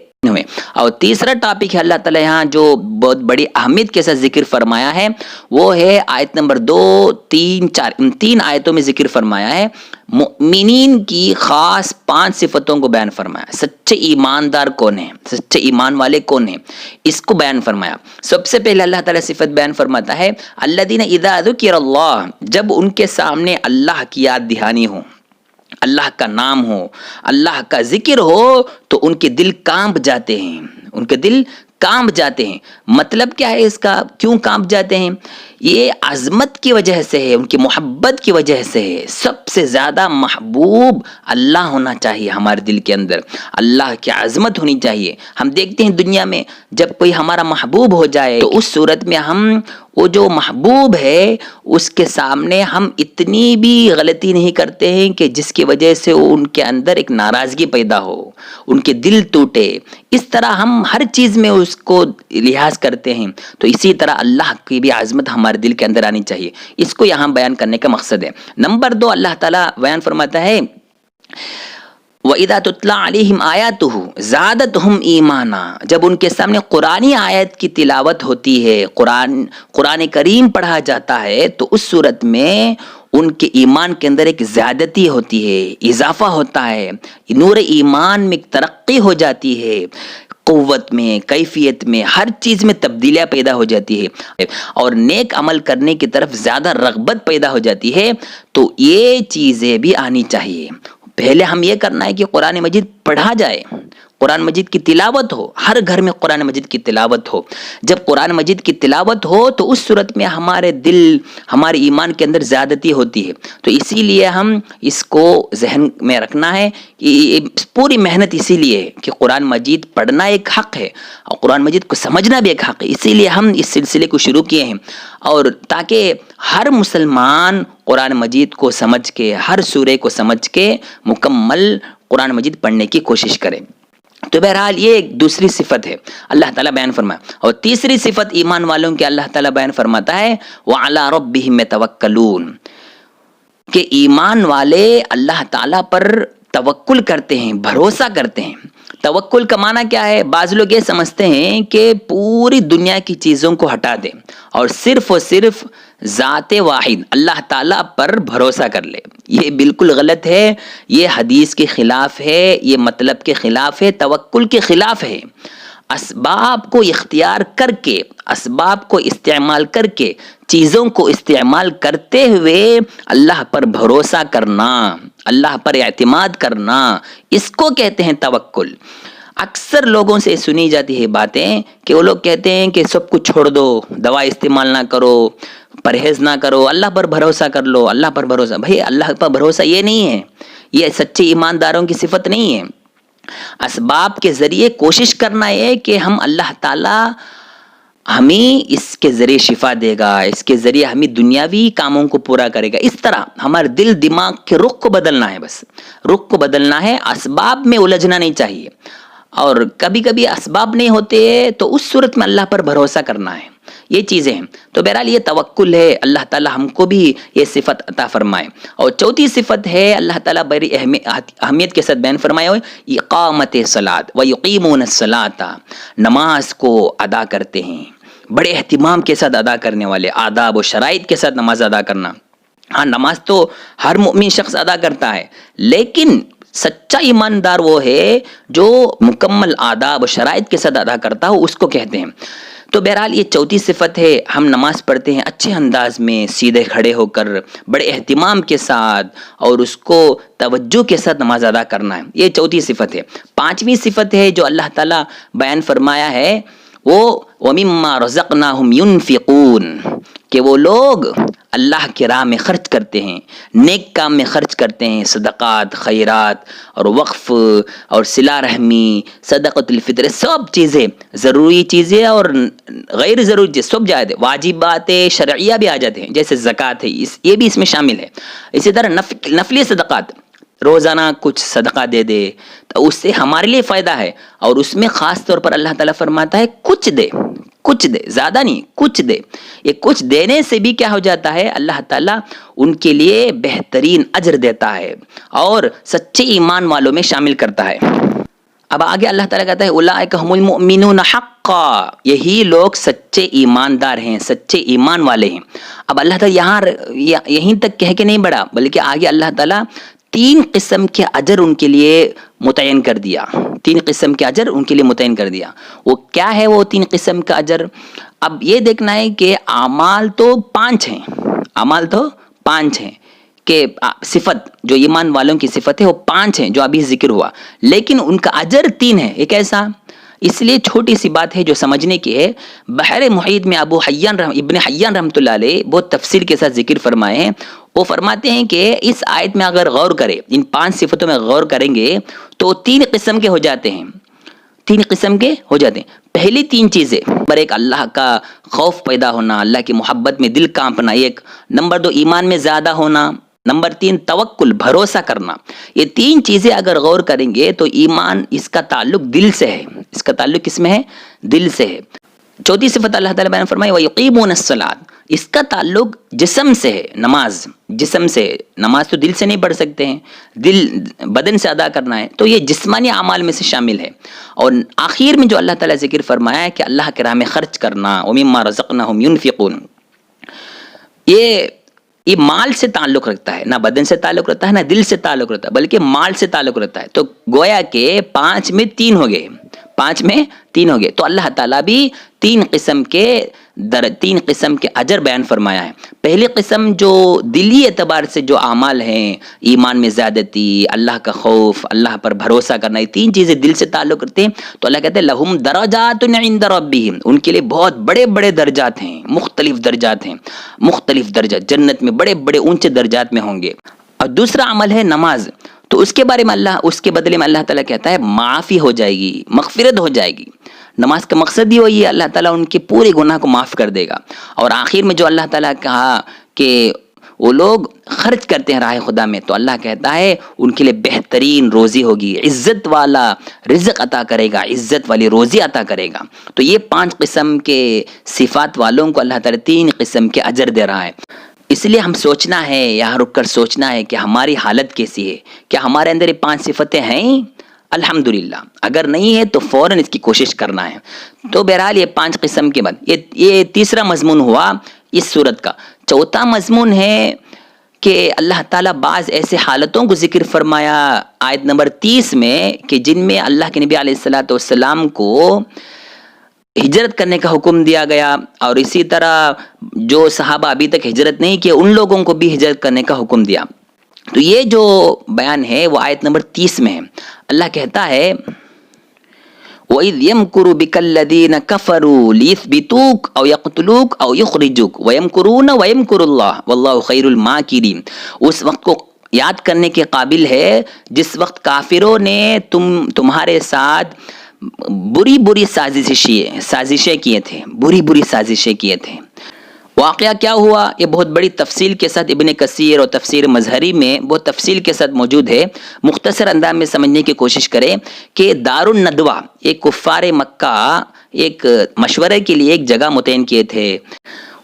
اور تیسرا ٹاپک ہے اللہ تعالیٰ یہاں جو بہت بڑی اہمیت کے ساتھ ذکر فرمایا ہے, وہ ہے آیت نمبر 2, 3, 4, ان 3 آیتوں میں ذکر فرمایا ہے مؤمنین کی خاص 5 صفتوں کو بیان فرمایا. سچے ایماندار کون ہیں, سچے ایمان والے کون ہیں, اس کو بیان فرمایا. سب سے پہلے اللہ تعالیٰ صفت بیان فرماتا ہے الذین اذا ذکر اللہ, جب ان کے سامنے اللہ کی یاد دہانی ہو, اللہ کا نام ہو, اللہ کا ذکر ہو, تو ان کے دل کانپ جاتے ہیں, ان کے دل کانپ جاتے ہیں. مطلب کیا ہے اس کا, کیوں کانپ جاتے ہیں؟ یہ عظمت کی وجہ سے ہے, ان کی محبت کی وجہ سے ہے. سب سے زیادہ محبوب اللہ ہونا چاہیے ہمارے دل کے اندر, اللہ کی عظمت ہونی چاہیے. ہم دیکھتے ہیں دنیا میں جب کوئی ہمارا محبوب ہو جائے تو اس صورت میں ہم وہ جو محبوب ہے اس کے سامنے ہم اتنی بھی غلطی نہیں کرتے ہیں کہ جس کی وجہ سے ان کے اندر ایک ناراضگی پیدا ہو, ان کے دل ٹوٹے. اس طرح ہم ہر چیز میں اس کو لحاظ کرتے ہیں. تو اسی طرح اللہ کی بھی عظمت ہمارے دل کے اندر آنی چاہیے. اس کو یہاں بیان کرنے کا مقصد ہے. نمبر 2 اللہ تعالیٰ بیان فرماتا ہے وَإِذَا تُتْلَى عَلَيْهِمْ آيَاتُهُ زَادَتْهُمْ إِيمَانًا, جب ان کے سامنے قرآنی آیت کی تلاوت ہوتی ہے, قرآن کریم پڑھا جاتا ہے, تو اس صورت میں ان کے ایمان کے اندر ایک زیادتی ہوتی ہے, اضافہ ہوتا ہے, نور ایمان میں ترقی ہو جاتی ہے, قوت میں, کیفیت میں, ہر چیز میں تبدیلیاں پیدا ہو جاتی ہے, اور نیک عمل کرنے کی طرف زیادہ رغبت پیدا ہو جاتی ہے. تو یہ چیزیں بھی آنی چاہیے. پہلے ہم یہ کرنا ہے کہ قرآن مجید پڑھا جائے, قرآن مجید کی تلاوت ہو, ہر گھر میں قرآن مجید کی تلاوت ہو. جب قرآن مجید کی تلاوت ہو تو اس صورت میں ہمارے دل, ہمارے ایمان کے اندر زیادتی ہوتی ہے. تو اسی لیے ہم اس کو ذہن میں رکھنا ہے کہ پوری محنت اسی لیے ہے کہ قرآن مجید پڑھنا ایک حق ہے اور قرآن مجید کو سمجھنا بھی ایک حق ہے. اسی لیے ہم اس سلسلے کو شروع کیے ہیں, اور تاکہ ہر مسلمان قرآن مجید کو سمجھ کے, ہر سورے کو سمجھ کے مکمل قرآن مجید پڑھنے کی کوشش کرے. تو بہرحال یہ ایک دوسری صفت ہے اللہ تعالیٰ بیان فرمایا. اور تیسری صفت ایمان والوں کے اللہ تعالیٰ بیان فرماتا ہے وَعَلَىٰ رَبِّهِمْ يَتَوَكَّلُونَ, کہ ایمان والے اللہ تعالیٰ پر توکل کرتے ہیں، بھروسہ کرتے ہیں۔ توکل کا معنی کیا ہے؟ بعض لوگ یہ سمجھتے ہیں کہ پوری دنیا کی چیزوں کو ہٹا دیں اور صرف ذات واحد اللہ تعالیٰ پر بھروسہ کر لے۔ یہ بالکل غلط ہے، یہ حدیث کے خلاف ہے، یہ مطلب کے خلاف ہے، توکل کے خلاف ہے۔ اسباب کو اختیار کر کے، اسباب کو استعمال کر کے، چیزوں کو استعمال کرتے ہوئے اللہ پر بھروسہ کرنا، اللہ پر اعتماد کرنا، اس کو کہتے ہیں توکل۔ اکثر لوگوں سے سنی جاتی ہے باتیں کہ وہ لوگ کہتے ہیں کہ سب کچھ چھوڑ دو، دوا استعمال نہ کرو، پرہیز نہ کرو، اللہ پر بھروسہ کر لو، اللہ پر بھروسہ۔ بھائی اللہ پر بھروسہ یہ نہیں ہے، یہ سچے ایمانداروں کی صفت نہیں ہے۔ اسباب کے ذریعے کوشش کرنا ہے کہ ہم اللہ تعالیٰ ہمیں اس کے ذریعے شفا دے گا، اس کے ذریعے ہمیں دنیاوی کاموں کو پورا کرے گا۔ اس طرح ہمارے دل دماغ کے رخ کو بدلنا ہے، بس رخ کو بدلنا ہے، اسباب میں الجھنا نہیں چاہیے۔ اور کبھی کبھی اسباب نہیں ہوتے تو اس صورت میں اللہ پر بھروسہ کرنا ہے۔ یہ چیزیں ہیں۔ تو بہرحال یہ توکل ہے، اللہ تعالیٰ ہم کو بھی یہ صفت عطا فرمائے۔ اور چوتھی صفت ہے اللہ تعالیٰ بڑی اہمیت کے ساتھ بیان فرمایا ہوئے، اقامت الصلاۃ ویقیمون الصلاۃ، نماز کو ادا کرتے ہیں، بڑے اہتمام کے ساتھ ادا کرنے والے، آداب و شرائط کے ساتھ نماز ادا کرنا۔ ہاں نماز تو ہر مومن شخص ادا کرتا ہے، لیکن سچا ایماندار وہ ہے جو مکمل آداب و شرائط کے ساتھ ادا کرتا ہو، اس کو کہتے ہیں۔ تو بہرحال یہ چوتھی صفت ہے، ہم نماز پڑھتے ہیں اچھے انداز میں، سیدھے کھڑے ہو کر، بڑے اہتمام کے ساتھ، اور اس کو توجہ کے ساتھ نماز ادا کرنا ہے۔ یہ چوتھی صفت ہے۔ پانچویں صفت ہے جو اللہ تعالیٰ بیان فرمایا ہے، وہ وَمِمَّا رَزَقْنَاهُمْ يُنْفِقُونَ، کہ وہ لوگ اللہ کے راہ میں خرچ کرتے ہیں، نیک کام میں خرچ کرتے ہیں، صدقات، خیرات اور وقف اور صلہ رحمی، صدقۃ الفطر، سب چیزیں، ضروری چیزیں اور غیر ضروری چیزیں، سب جائز، واجبات شرعیہ بھی آ جاتے ہیں، جیسے زکوٰۃ ہے، یہ بھی اس میں شامل ہے۔ اسی طرح نفلی صدقات، روزانہ کچھ صدقہ دے دے تو اس سے ہمارے لیے فائدہ ہے، اور اس میں خاص طور پر اللہ تعالیٰ فرماتا ہے کچھ دے، کچھ دے، زیادہ نہیں، کچھ دے۔ یہ کچھ دینے سے بھی کیا ہو جاتا ہے، اللہ تعالیٰ ان کے لیے بہترین اجر دیتا ہے اور سچے ایمان والوں میں شامل کرتا ہے۔ اب آگے اللہ تعالیٰ کہتا ہے اولئک هم المؤمنون حقا، یہی لوگ سچے ایماندار ہیں، سچے ایمان والے ہیں۔ اب اللہ تعالیٰ یہیں تک کہہ کے نہیں بڑھا، بلکہ آگے اللہ تعالیٰ 3 قسم کے اجر ان کے لیے متعین کر دیا، 3 قسم کے اجر ان کے لیے متعین کر دیا۔ وہ کیا ہے وہ 3 قسم کا اجر؟ اب یہ دیکھنا ہے کہ اعمال تو 5 ہیں، اعمال تو 5 ہیں، کہ صفت جو ایمان والوں کی صفت ہے وہ 5 ہیں جو ابھی ذکر ہوا، لیکن ان کا اجر 3 ہے۔ ایک ایسا، اس لیے چھوٹی سی بات ہے جو سمجھنے کی ہے۔ بحر محیط میں ابن حیان رحمۃ اللہ علیہ بہت تفصیل کے ساتھ ذکر فرمائے ہیں۔ وہ فرماتے ہیں کہ اس آیت میں اگر غور کرے، ان 5 صفتوں میں غور کریں گے تو 3 قسم کے ہو جاتے ہیں، 3 قسم کے ہو جاتے ہیں۔ پہلی 3 چیزیں، نمبر 1 اللہ کا خوف پیدا ہونا، اللہ کی محبت میں دل کانپنا، ایک نمبر 2 ایمان میں زیادہ ہونا، نمبر 3 توکل، بھروسہ کرنا۔ یہ 3 چیزیں اگر غور کریں گے تو ایمان، اس کا تعلق دل سے ہے، اس کا تعلق کس میں ہے؟ دل سے ہے۔ چوتھی صفت اللہ تعالیٰ بیان فرمائے وَيُقِيمُونَ الصَّلَاةَ، اس کا تعلق جسم سے ہے، نماز جسم سے، نماز تو دل سے نہیں پڑھ سکتے ہیں، دل بدن سے ادا کرنا ہے، تو یہ جسمانی اعمال میں سے شامل ہے۔ اور آخر میں جو اللہ تعالیٰ ذکر فرمایا ہے کہ اللہ کے راہ میں خرچ کرنا، وَمِمَّا رَزَقْنَاهُمْ يُنْفِقُونَ، یہ مال سے تعلق رکھتا ہے، نہ بدن سے تعلق رکھتا ہے، نہ دل سے تعلق رکھتا ہے، بلکہ مال سے تعلق رکھتا ہے۔ تو گویا کہ 5 میں 3 ہو گئے، 5 میں 3 ہو گئے۔ تو اللہ تعالیٰ بھی 3 قسم کے اجر بیان فرمایا ہے۔ پہلی قسم جو دلی اعتبار سے جو اعمال ہیں، ایمان میں زیادتی، اللہ کا خوف، اللہ پر بھروسہ کرنا، یہ 3 چیزیں دل سے تعلق رکھتے ہیں، تو اللہ کہتے ہیں لہم درجات عند ربہم، ان کے لیے بہت بڑے بڑے درجات ہیں، مختلف درجات ہیں، مختلف درجات، جنت میں بڑے بڑے اونچے درجات میں ہوں گے۔ اور دوسرا عمل ہے نماز، تو اس کے بارے میں اس کے بدلے میں اللہ تعالیٰ کہتا ہے معافی ہو جائے گی، مغفرت ہو جائے گی۔ نماز کا مقصد ہی وہی ہے، اللہ تعالیٰ ان کے پورے گناہ کو معاف کر دے گا۔ اور آخر میں جو اللہ تعالیٰ کہا کہ وہ لوگ خرچ کرتے ہیں راہ خدا میں، تو اللہ کہتا ہے ان کے لیے بہترین روزی ہوگی، عزت والا رزق عطا کرے گا، عزت والی روزی عطا کرے گا۔ تو یہ 5 قسم کے صفات والوں کو اللہ تعالیٰ 3 قسم کے اجر دے رہا ہے۔ اس لیے ہم سوچنا ہے، یہاں رک کر سوچنا ہے کہ ہماری حالت کیسی ہے، کیا ہمارے اندر یہ 5 صفتیں ہیں؟ الحمدللہ اگر نہیں ہے تو فوراً اس کی کوشش کرنا ہے۔ تو بہرحال یہ 5 قسم کے بعد یہ تیسرا مضمون ہوا اس صورت کا۔ چوتھا مضمون ہے کہ اللہ تعالیٰ بعض ایسے حالتوں کو ذکر فرمایا آیت نمبر 30 میں کہ جن میں اللہ کے نبی علیہ الصلوۃ والسلام کو ہجرت کرنے کا حکم دیا گیا، اور اسی طرح جو صحابہ ابھی تک ہجرت نہیں کیے ان لوگوں کو بھی ہجرت کرنے کا حکم دیا۔ تو یہ جو بیان ہے وہ آیت نمبر 30 میں ہے۔ اللہ کہتا ہے وَإِذْ يَمْكُرُ بِكَ الَّذِينَ كَفَرُوا لِيُثْبِتُوكَ أَوْ يَقْتُلُوكَ أَوْ يُخْرِجُوكَ وَيَمْكُرُونَ وَيَمْكُرُ اللَّهُ وَاللَّهُ خَيْرُ الْمَاكِرِينَ۔ اس وقت کو یاد کرنے کے قابل ہے جس وقت کافروں نے تمہارے ساتھ بری سازشیں کیے تھے، بری سازشیں کیے تھے۔ واقعہ کیا ہوا یہ بہت بڑی تفصیل کے ساتھ ابن کثیر اور تفسیر مظہری میں بہت تفصیل کے ساتھ موجود ہے۔ مختصر انداز میں سمجھنے کی کوشش کریں کہ دار الندوہ ایک کفار مکہ ایک مشورے کے لیے ایک جگہ متعین کیے تھے۔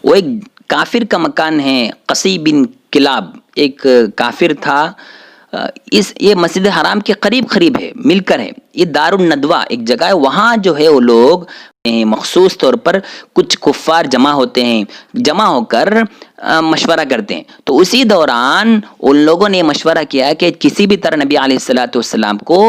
وہ ایک کافر کا مکان ہے، قصی بن کلاب ایک کافر تھا، یہ مسجد حرام کے قریب ہے، مل کر ہے۔ یہ دار الندوہ ایک جگہ ہے، وہاں جو ہے وہ لوگ مخصوص طور پر کچھ کفار جمع ہوتے ہیں، جمع ہو کر مشورہ کرتے ہیں۔ تو اسی دوران ان لوگوں نے مشورہ کیا کہ کسی بھی طرح نبی علیہ الصلوۃ والسلام کو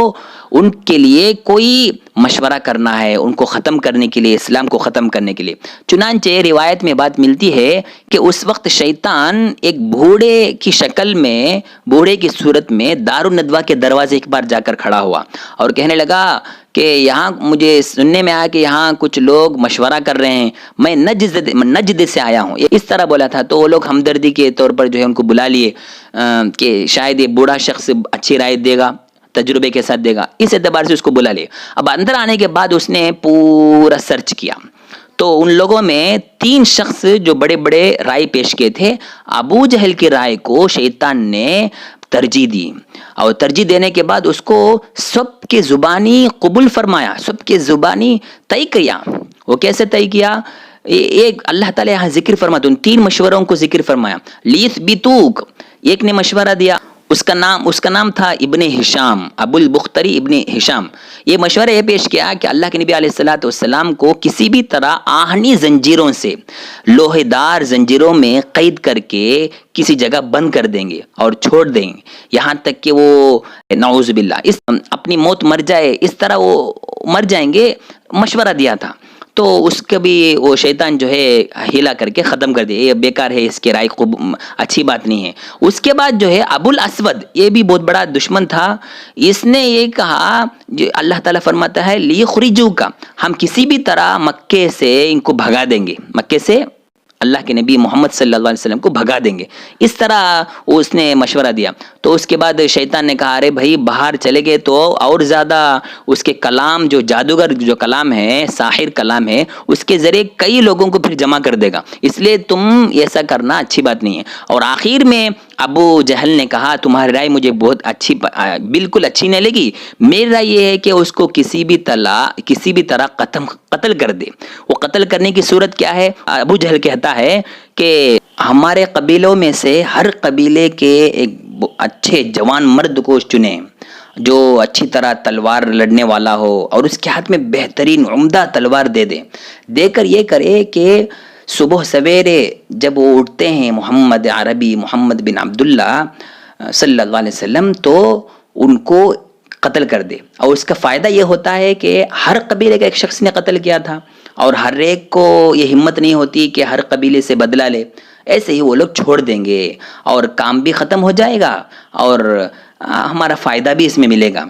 ان کے لیے کوئی مشورہ کرنا ہے، ان کو ختم کرنے کے لیے، اسلام کو ختم کرنے کے لیے۔ چنانچہ روایت میں بات ملتی ہے کہ اس وقت شیطان ایک بوڑھے کی شکل میں، بوڑھے کی صورت میں دار الندوہ کے دروازے ایک بار جا کر کھڑا ہوا اور کہنے لگا کہ یہاں مجھے سننے میں آیا کہ یہاں کچھ لوگ مشورہ کر رہے ہیں، میں نجد سے آیا ہوں، اس طرح بولا تھا۔ تو وہ لوگ ہمدردی کے طور پر جو ہے ان کو بلا لیے کہ شاید یہ بوڑھا شخص اچھی رائے دے گا، تجربے کے ساتھ دے گا، اس اعتبار سے اس کو بلا لیے۔ اب اندر آنے کے بعد اس نے پورا سرچ کیا تو ان لوگوں میں 3 شخص جو بڑے بڑے رائے پیش کیے تھے، ابو جہل کی رائے کو شیطان نے ترجیح دی، اور ترجیح دینے کے بعد اس کو سب کے زبانی قبول فرمایا، سب کے زبانی طے کیا۔ وہ کیسے طے کیا؟ ایک اللہ تعالیٰ یہاں ذکر فرماتے ان 3 مشوروں کو ذکر فرمایا۔ لیثبتوک ایک نے مشورہ دیا، اس کا نام تھا ابن ہشام، ابو البختری ابن ہشام۔ یہ مشورہ یہ پیش کیا کہ اللہ کے نبی علیہ الصلوۃ والسلام کو کسی بھی طرح آہنی زنجیروں سے، لوہے دار زنجیروں میں قید کر کے کسی جگہ بند کر دیں گے اور چھوڑ دیں گے یہاں تک کہ وہ نعوذ باللہ اپنی موت مر جائے، اس طرح وہ مر جائیں گے، مشورہ دیا تھا۔ تو اس کا بھی وہ شیطان جو ہے ہیلا کر کے ختم کر دیا، یہ بیکار ہے، اس کے رائے اچھی بات نہیں ہے۔ اس کے بعد جو ہے ابو الاسود، یہ بھی بہت بڑا دشمن تھا، اس نے یہ کہا، جو اللہ تعالیٰ فرماتا ہے لیخرجوک، ہم کسی بھی طرح مکے سے ان کو بھگا دیں گے، مکے سے اللہ کے نبی محمد صلی اللہ علیہ وسلم کو بھگا دیں گے، اس طرح اس نے مشورہ دیا۔ تو اس کے بعد شیطان نے کہا ارے بھائی باہر چلے گئے تو اور زیادہ اس کے کلام، جو جادوگر جو کلام ہے، ساحر کلام ہے، اس کے ذریعے کئی لوگوں کو پھر جمع کر دے گا، اس لیے تم ایسا کرنا اچھی بات نہیں ہے۔ اور آخر میں ابو جہل نے کہا تمہاری رائے مجھے بہت اچھی، بالکل اچھی نہیں لگی، میری رائے یہ ہے کہ اس کو کسی بھی طرح قتل کر دے۔ وہ قتل کرنے کی صورت کیا ہے؟ ابو جہل کہتا ہے کہ ہمارے قبیلوں میں سے ہر قبیلے کے ایک اچھے جوان مرد کو چنے جو اچھی طرح تلوار لڑنے والا ہو، اور اس کے ہاتھ میں بہترین عمدہ تلوار دے کر یہ کرے کہ صبح سویرے جب وہ اٹھتے ہیں محمد عربی، محمد بن عبداللہ صلی اللہ علیہ وسلم، تو ان کو قتل کر دے۔ اور اس کا فائدہ یہ ہوتا ہے کہ ہر قبیلے کا ایک شخص نے قتل کیا تھا، اور ہر ایک کو یہ ہمت نہیں ہوتی کہ ہر قبیلے سے بدلہ لے، ایسے ہی وہ لوگ چھوڑ دیں گے اور کام بھی ختم ہو جائے گا اور ہمارا فائدہ بھی اس میں ملے گا۔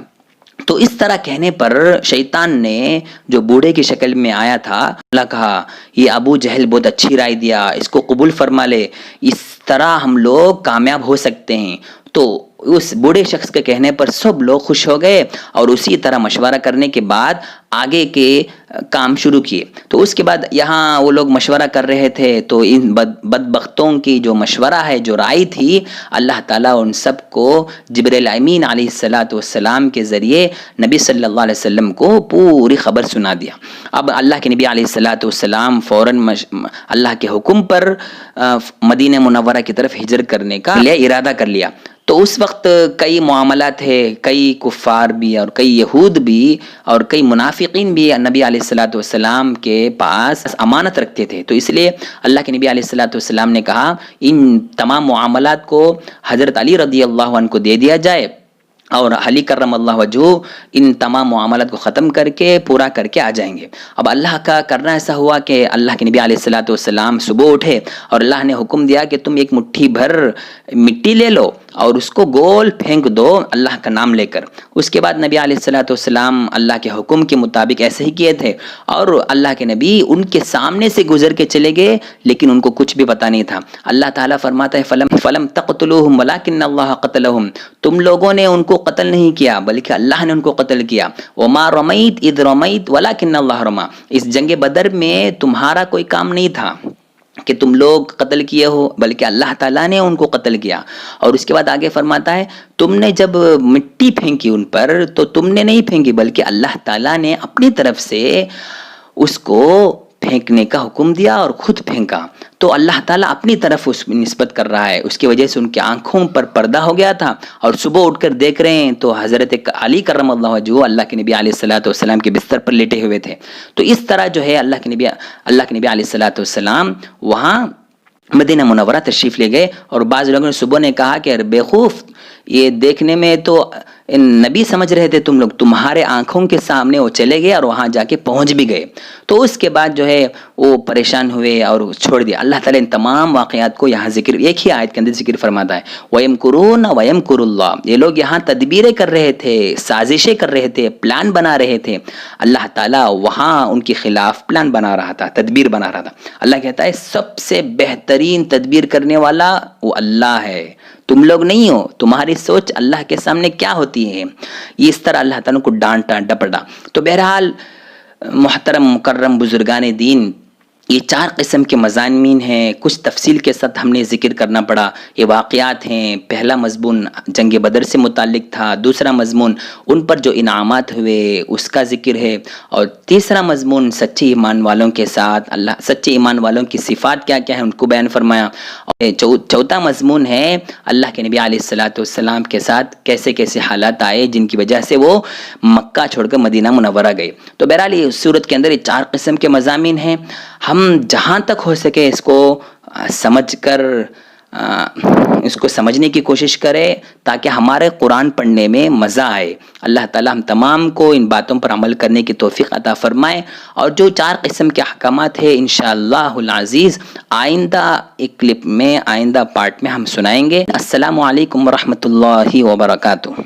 تو اس طرح کہنے پر شیطان نے جو بوڑھے کی شکل میں آیا تھا، اللہ کہا یہ ابو جہل بہت اچھی رائے دیا، اس کو قبول فرما لے، اس طرح ہم لوگ کامیاب ہو سکتے ہیں۔ تو اس بوڑھے شخص کے کہنے پر سب لوگ خوش ہو گئے اور اسی طرح مشورہ کرنے کے بعد آگے کے کام شروع کیے. تو اس کے بعد یہاں وہ لوگ مشورہ کر رہے تھے تو ان بدبختوں کی جو مشورہ ہے، جو رائے تھی، اللہ تعالیٰ ان سب کو جبرائیل امین علیہ السلام کے ذریعے نبی صلی اللہ علیہ وسلم کو پوری خبر سنا دیا. اب اللہ کے نبی علیہ السلام فوراً اللہ کے حکم پر مدینہ منورہ کی طرف ہجرت کرنے کا ارادہ کر لیا. تو اس وقت کئی معاملات تھے، کئی کفار بھی اور کئی یہود بھی اور کئی منافقین بھی نبی علیہ السلام کے پاس امانت رکھتے تھے. تو اس لیے اللہ کے نبی علیہ السلام نے کہا ان تمام معاملات کو حضرت علی رضی اللہ عنہ کو دے دیا جائے اور علی کرم اللہ وجہہ ان تمام معاملات کو ختم کر کے پورا کر کے آ جائیں گے. اب اللہ کا کرنا ایسا ہوا کہ اللہ کے نبی علیہ السلام صبح اٹھے اور اللہ نے حکم دیا کہ تم ایک مٹھی بھر مٹی لے لو اور اس کو گول پھینک دو اللہ کا نام لے کر. اس کے بعد نبی علیہ السلام اللہ کے حکم کے مطابق ایسے ہی کیے تھے اور اللہ کے نبی ان کے سامنے سے گزر کے چلے گئے لیکن ان کو کچھ بھی پتہ نہیں تھا. اللہ تعالیٰ فرماتا ہے فلم تقتلوہم ولکن اللہ قتلہم، تم لوگوں نے ان کو قتل نہیں کیا بلکہ اللہ نے ان کو قتل کیا. وما رمیت اذ رمیت ولکن اللہ رما، اس جنگ بدر میں تمہارا کوئی کام نہیں تھا کہ تم لوگ قتل کیے ہو بلکہ اللہ تعالیٰ نے ان کو قتل کیا. اور اس کے بعد آگے فرماتا ہے تم نے جب مٹی پھینکی ان پر تو تم نے نہیں پھینکی بلکہ اللہ تعالیٰ نے اپنی طرف سے اس کو پھینکنے کا حکم دیا اور خود پھینکا. تو اللہ تعالیٰ اپنی طرف اس میں نسبت کر رہا ہے. اس کی وجہ سے ان کی آنکھوں پر پردہ ہو گیا تھا اور صبح اٹھ کر دیکھ رہے ہیں تو حضرت علی کرم اللہ وجہہ اللہ کے نبی علیہ السلام کے بستر پر لیٹے ہوئے تھے. تو اس طرح جو ہے اللہ کے نبی علیہ السلام وہاں مدینہ منورہ تشریف لے گئے. اور بعض لوگوں نے صبح نے کہا کہ بیوقوف، یہ دیکھنے میں تو نبی سمجھ رہے تھے تم لوگ، تمہارے آنکھوں کے سامنے وہ چلے گئے اور وہاں جا کے پہنچ بھی گئے. تو اس کے بعد جو ہے وہ پریشان ہوئے اور چھوڑ دیا. اللہ تعالیٰ ان تمام واقعات کو یہاں ذکر ایک ہی آیت کے اندر ذکر فرماتا ہے وَيَمْكُرُونَ وَيَمْكُرُ اللَّهُ، یہ لوگ یہاں تدبیریں کر رہے تھے، سازشیں کر رہے تھے، پلان بنا رہے تھے. اللہ تعالیٰ وہاں ان کے خلاف پلان بنا رہا تھا، تدبیر بنا رہا تھا. اللہ کہتا ہے سب سے بہترین تدبیر کرنے والا وہ اللہ ہے، تم لوگ نہیں ہو. تمہاری سوچ اللہ کے سامنے کیا ہوتی ہے. یہ اس طرح اللہ تعالیٰ کو ڈانٹا ڈپٹا. تو بہرحال محترم مکرم بزرگان دین، یہ 4 قسم کے مضامین ہیں. کچھ تفصیل کے ساتھ ہم نے ذکر کرنا پڑا. یہ واقعات ہیں. پہلا مضمون جنگ بدر سے متعلق تھا، دوسرا مضمون ان پر جو انعامات ہوئے اس کا ذکر ہے، اور تیسرا مضمون سچے ایمان والوں کے ساتھ سچے ایمان والوں کی صفات کیا کیا ہیں ان کو بیان فرمایا. اور چوتھا مضمون ہے اللہ کے نبی علیہ السلام کے ساتھ کیسے کیسے حالات آئے جن کی وجہ سے وہ مکہ چھوڑ کر مدینہ منورہ گئے. تو بہرحال یہ سورت کے اندر یہ 4 قسم کے مضامین ہیں. ہم جہاں تک ہو سکے اس کو سمجھ کر اس کو سمجھنے کی کوشش کرے تاکہ ہمارے قرآن پڑھنے میں مزہ آئے. اللہ تعالیٰ ہم تمام کو ان باتوں پر عمل کرنے کی توفیق عطا فرمائے. اور جو 4 قسم کے احکامات ہیں انشاءاللہ العزیز آئندہ ایک کلپ میں، آئندہ پارٹ میں ہم سنائیں گے. السلام علیکم ورحمۃ اللہ وبرکاتہ.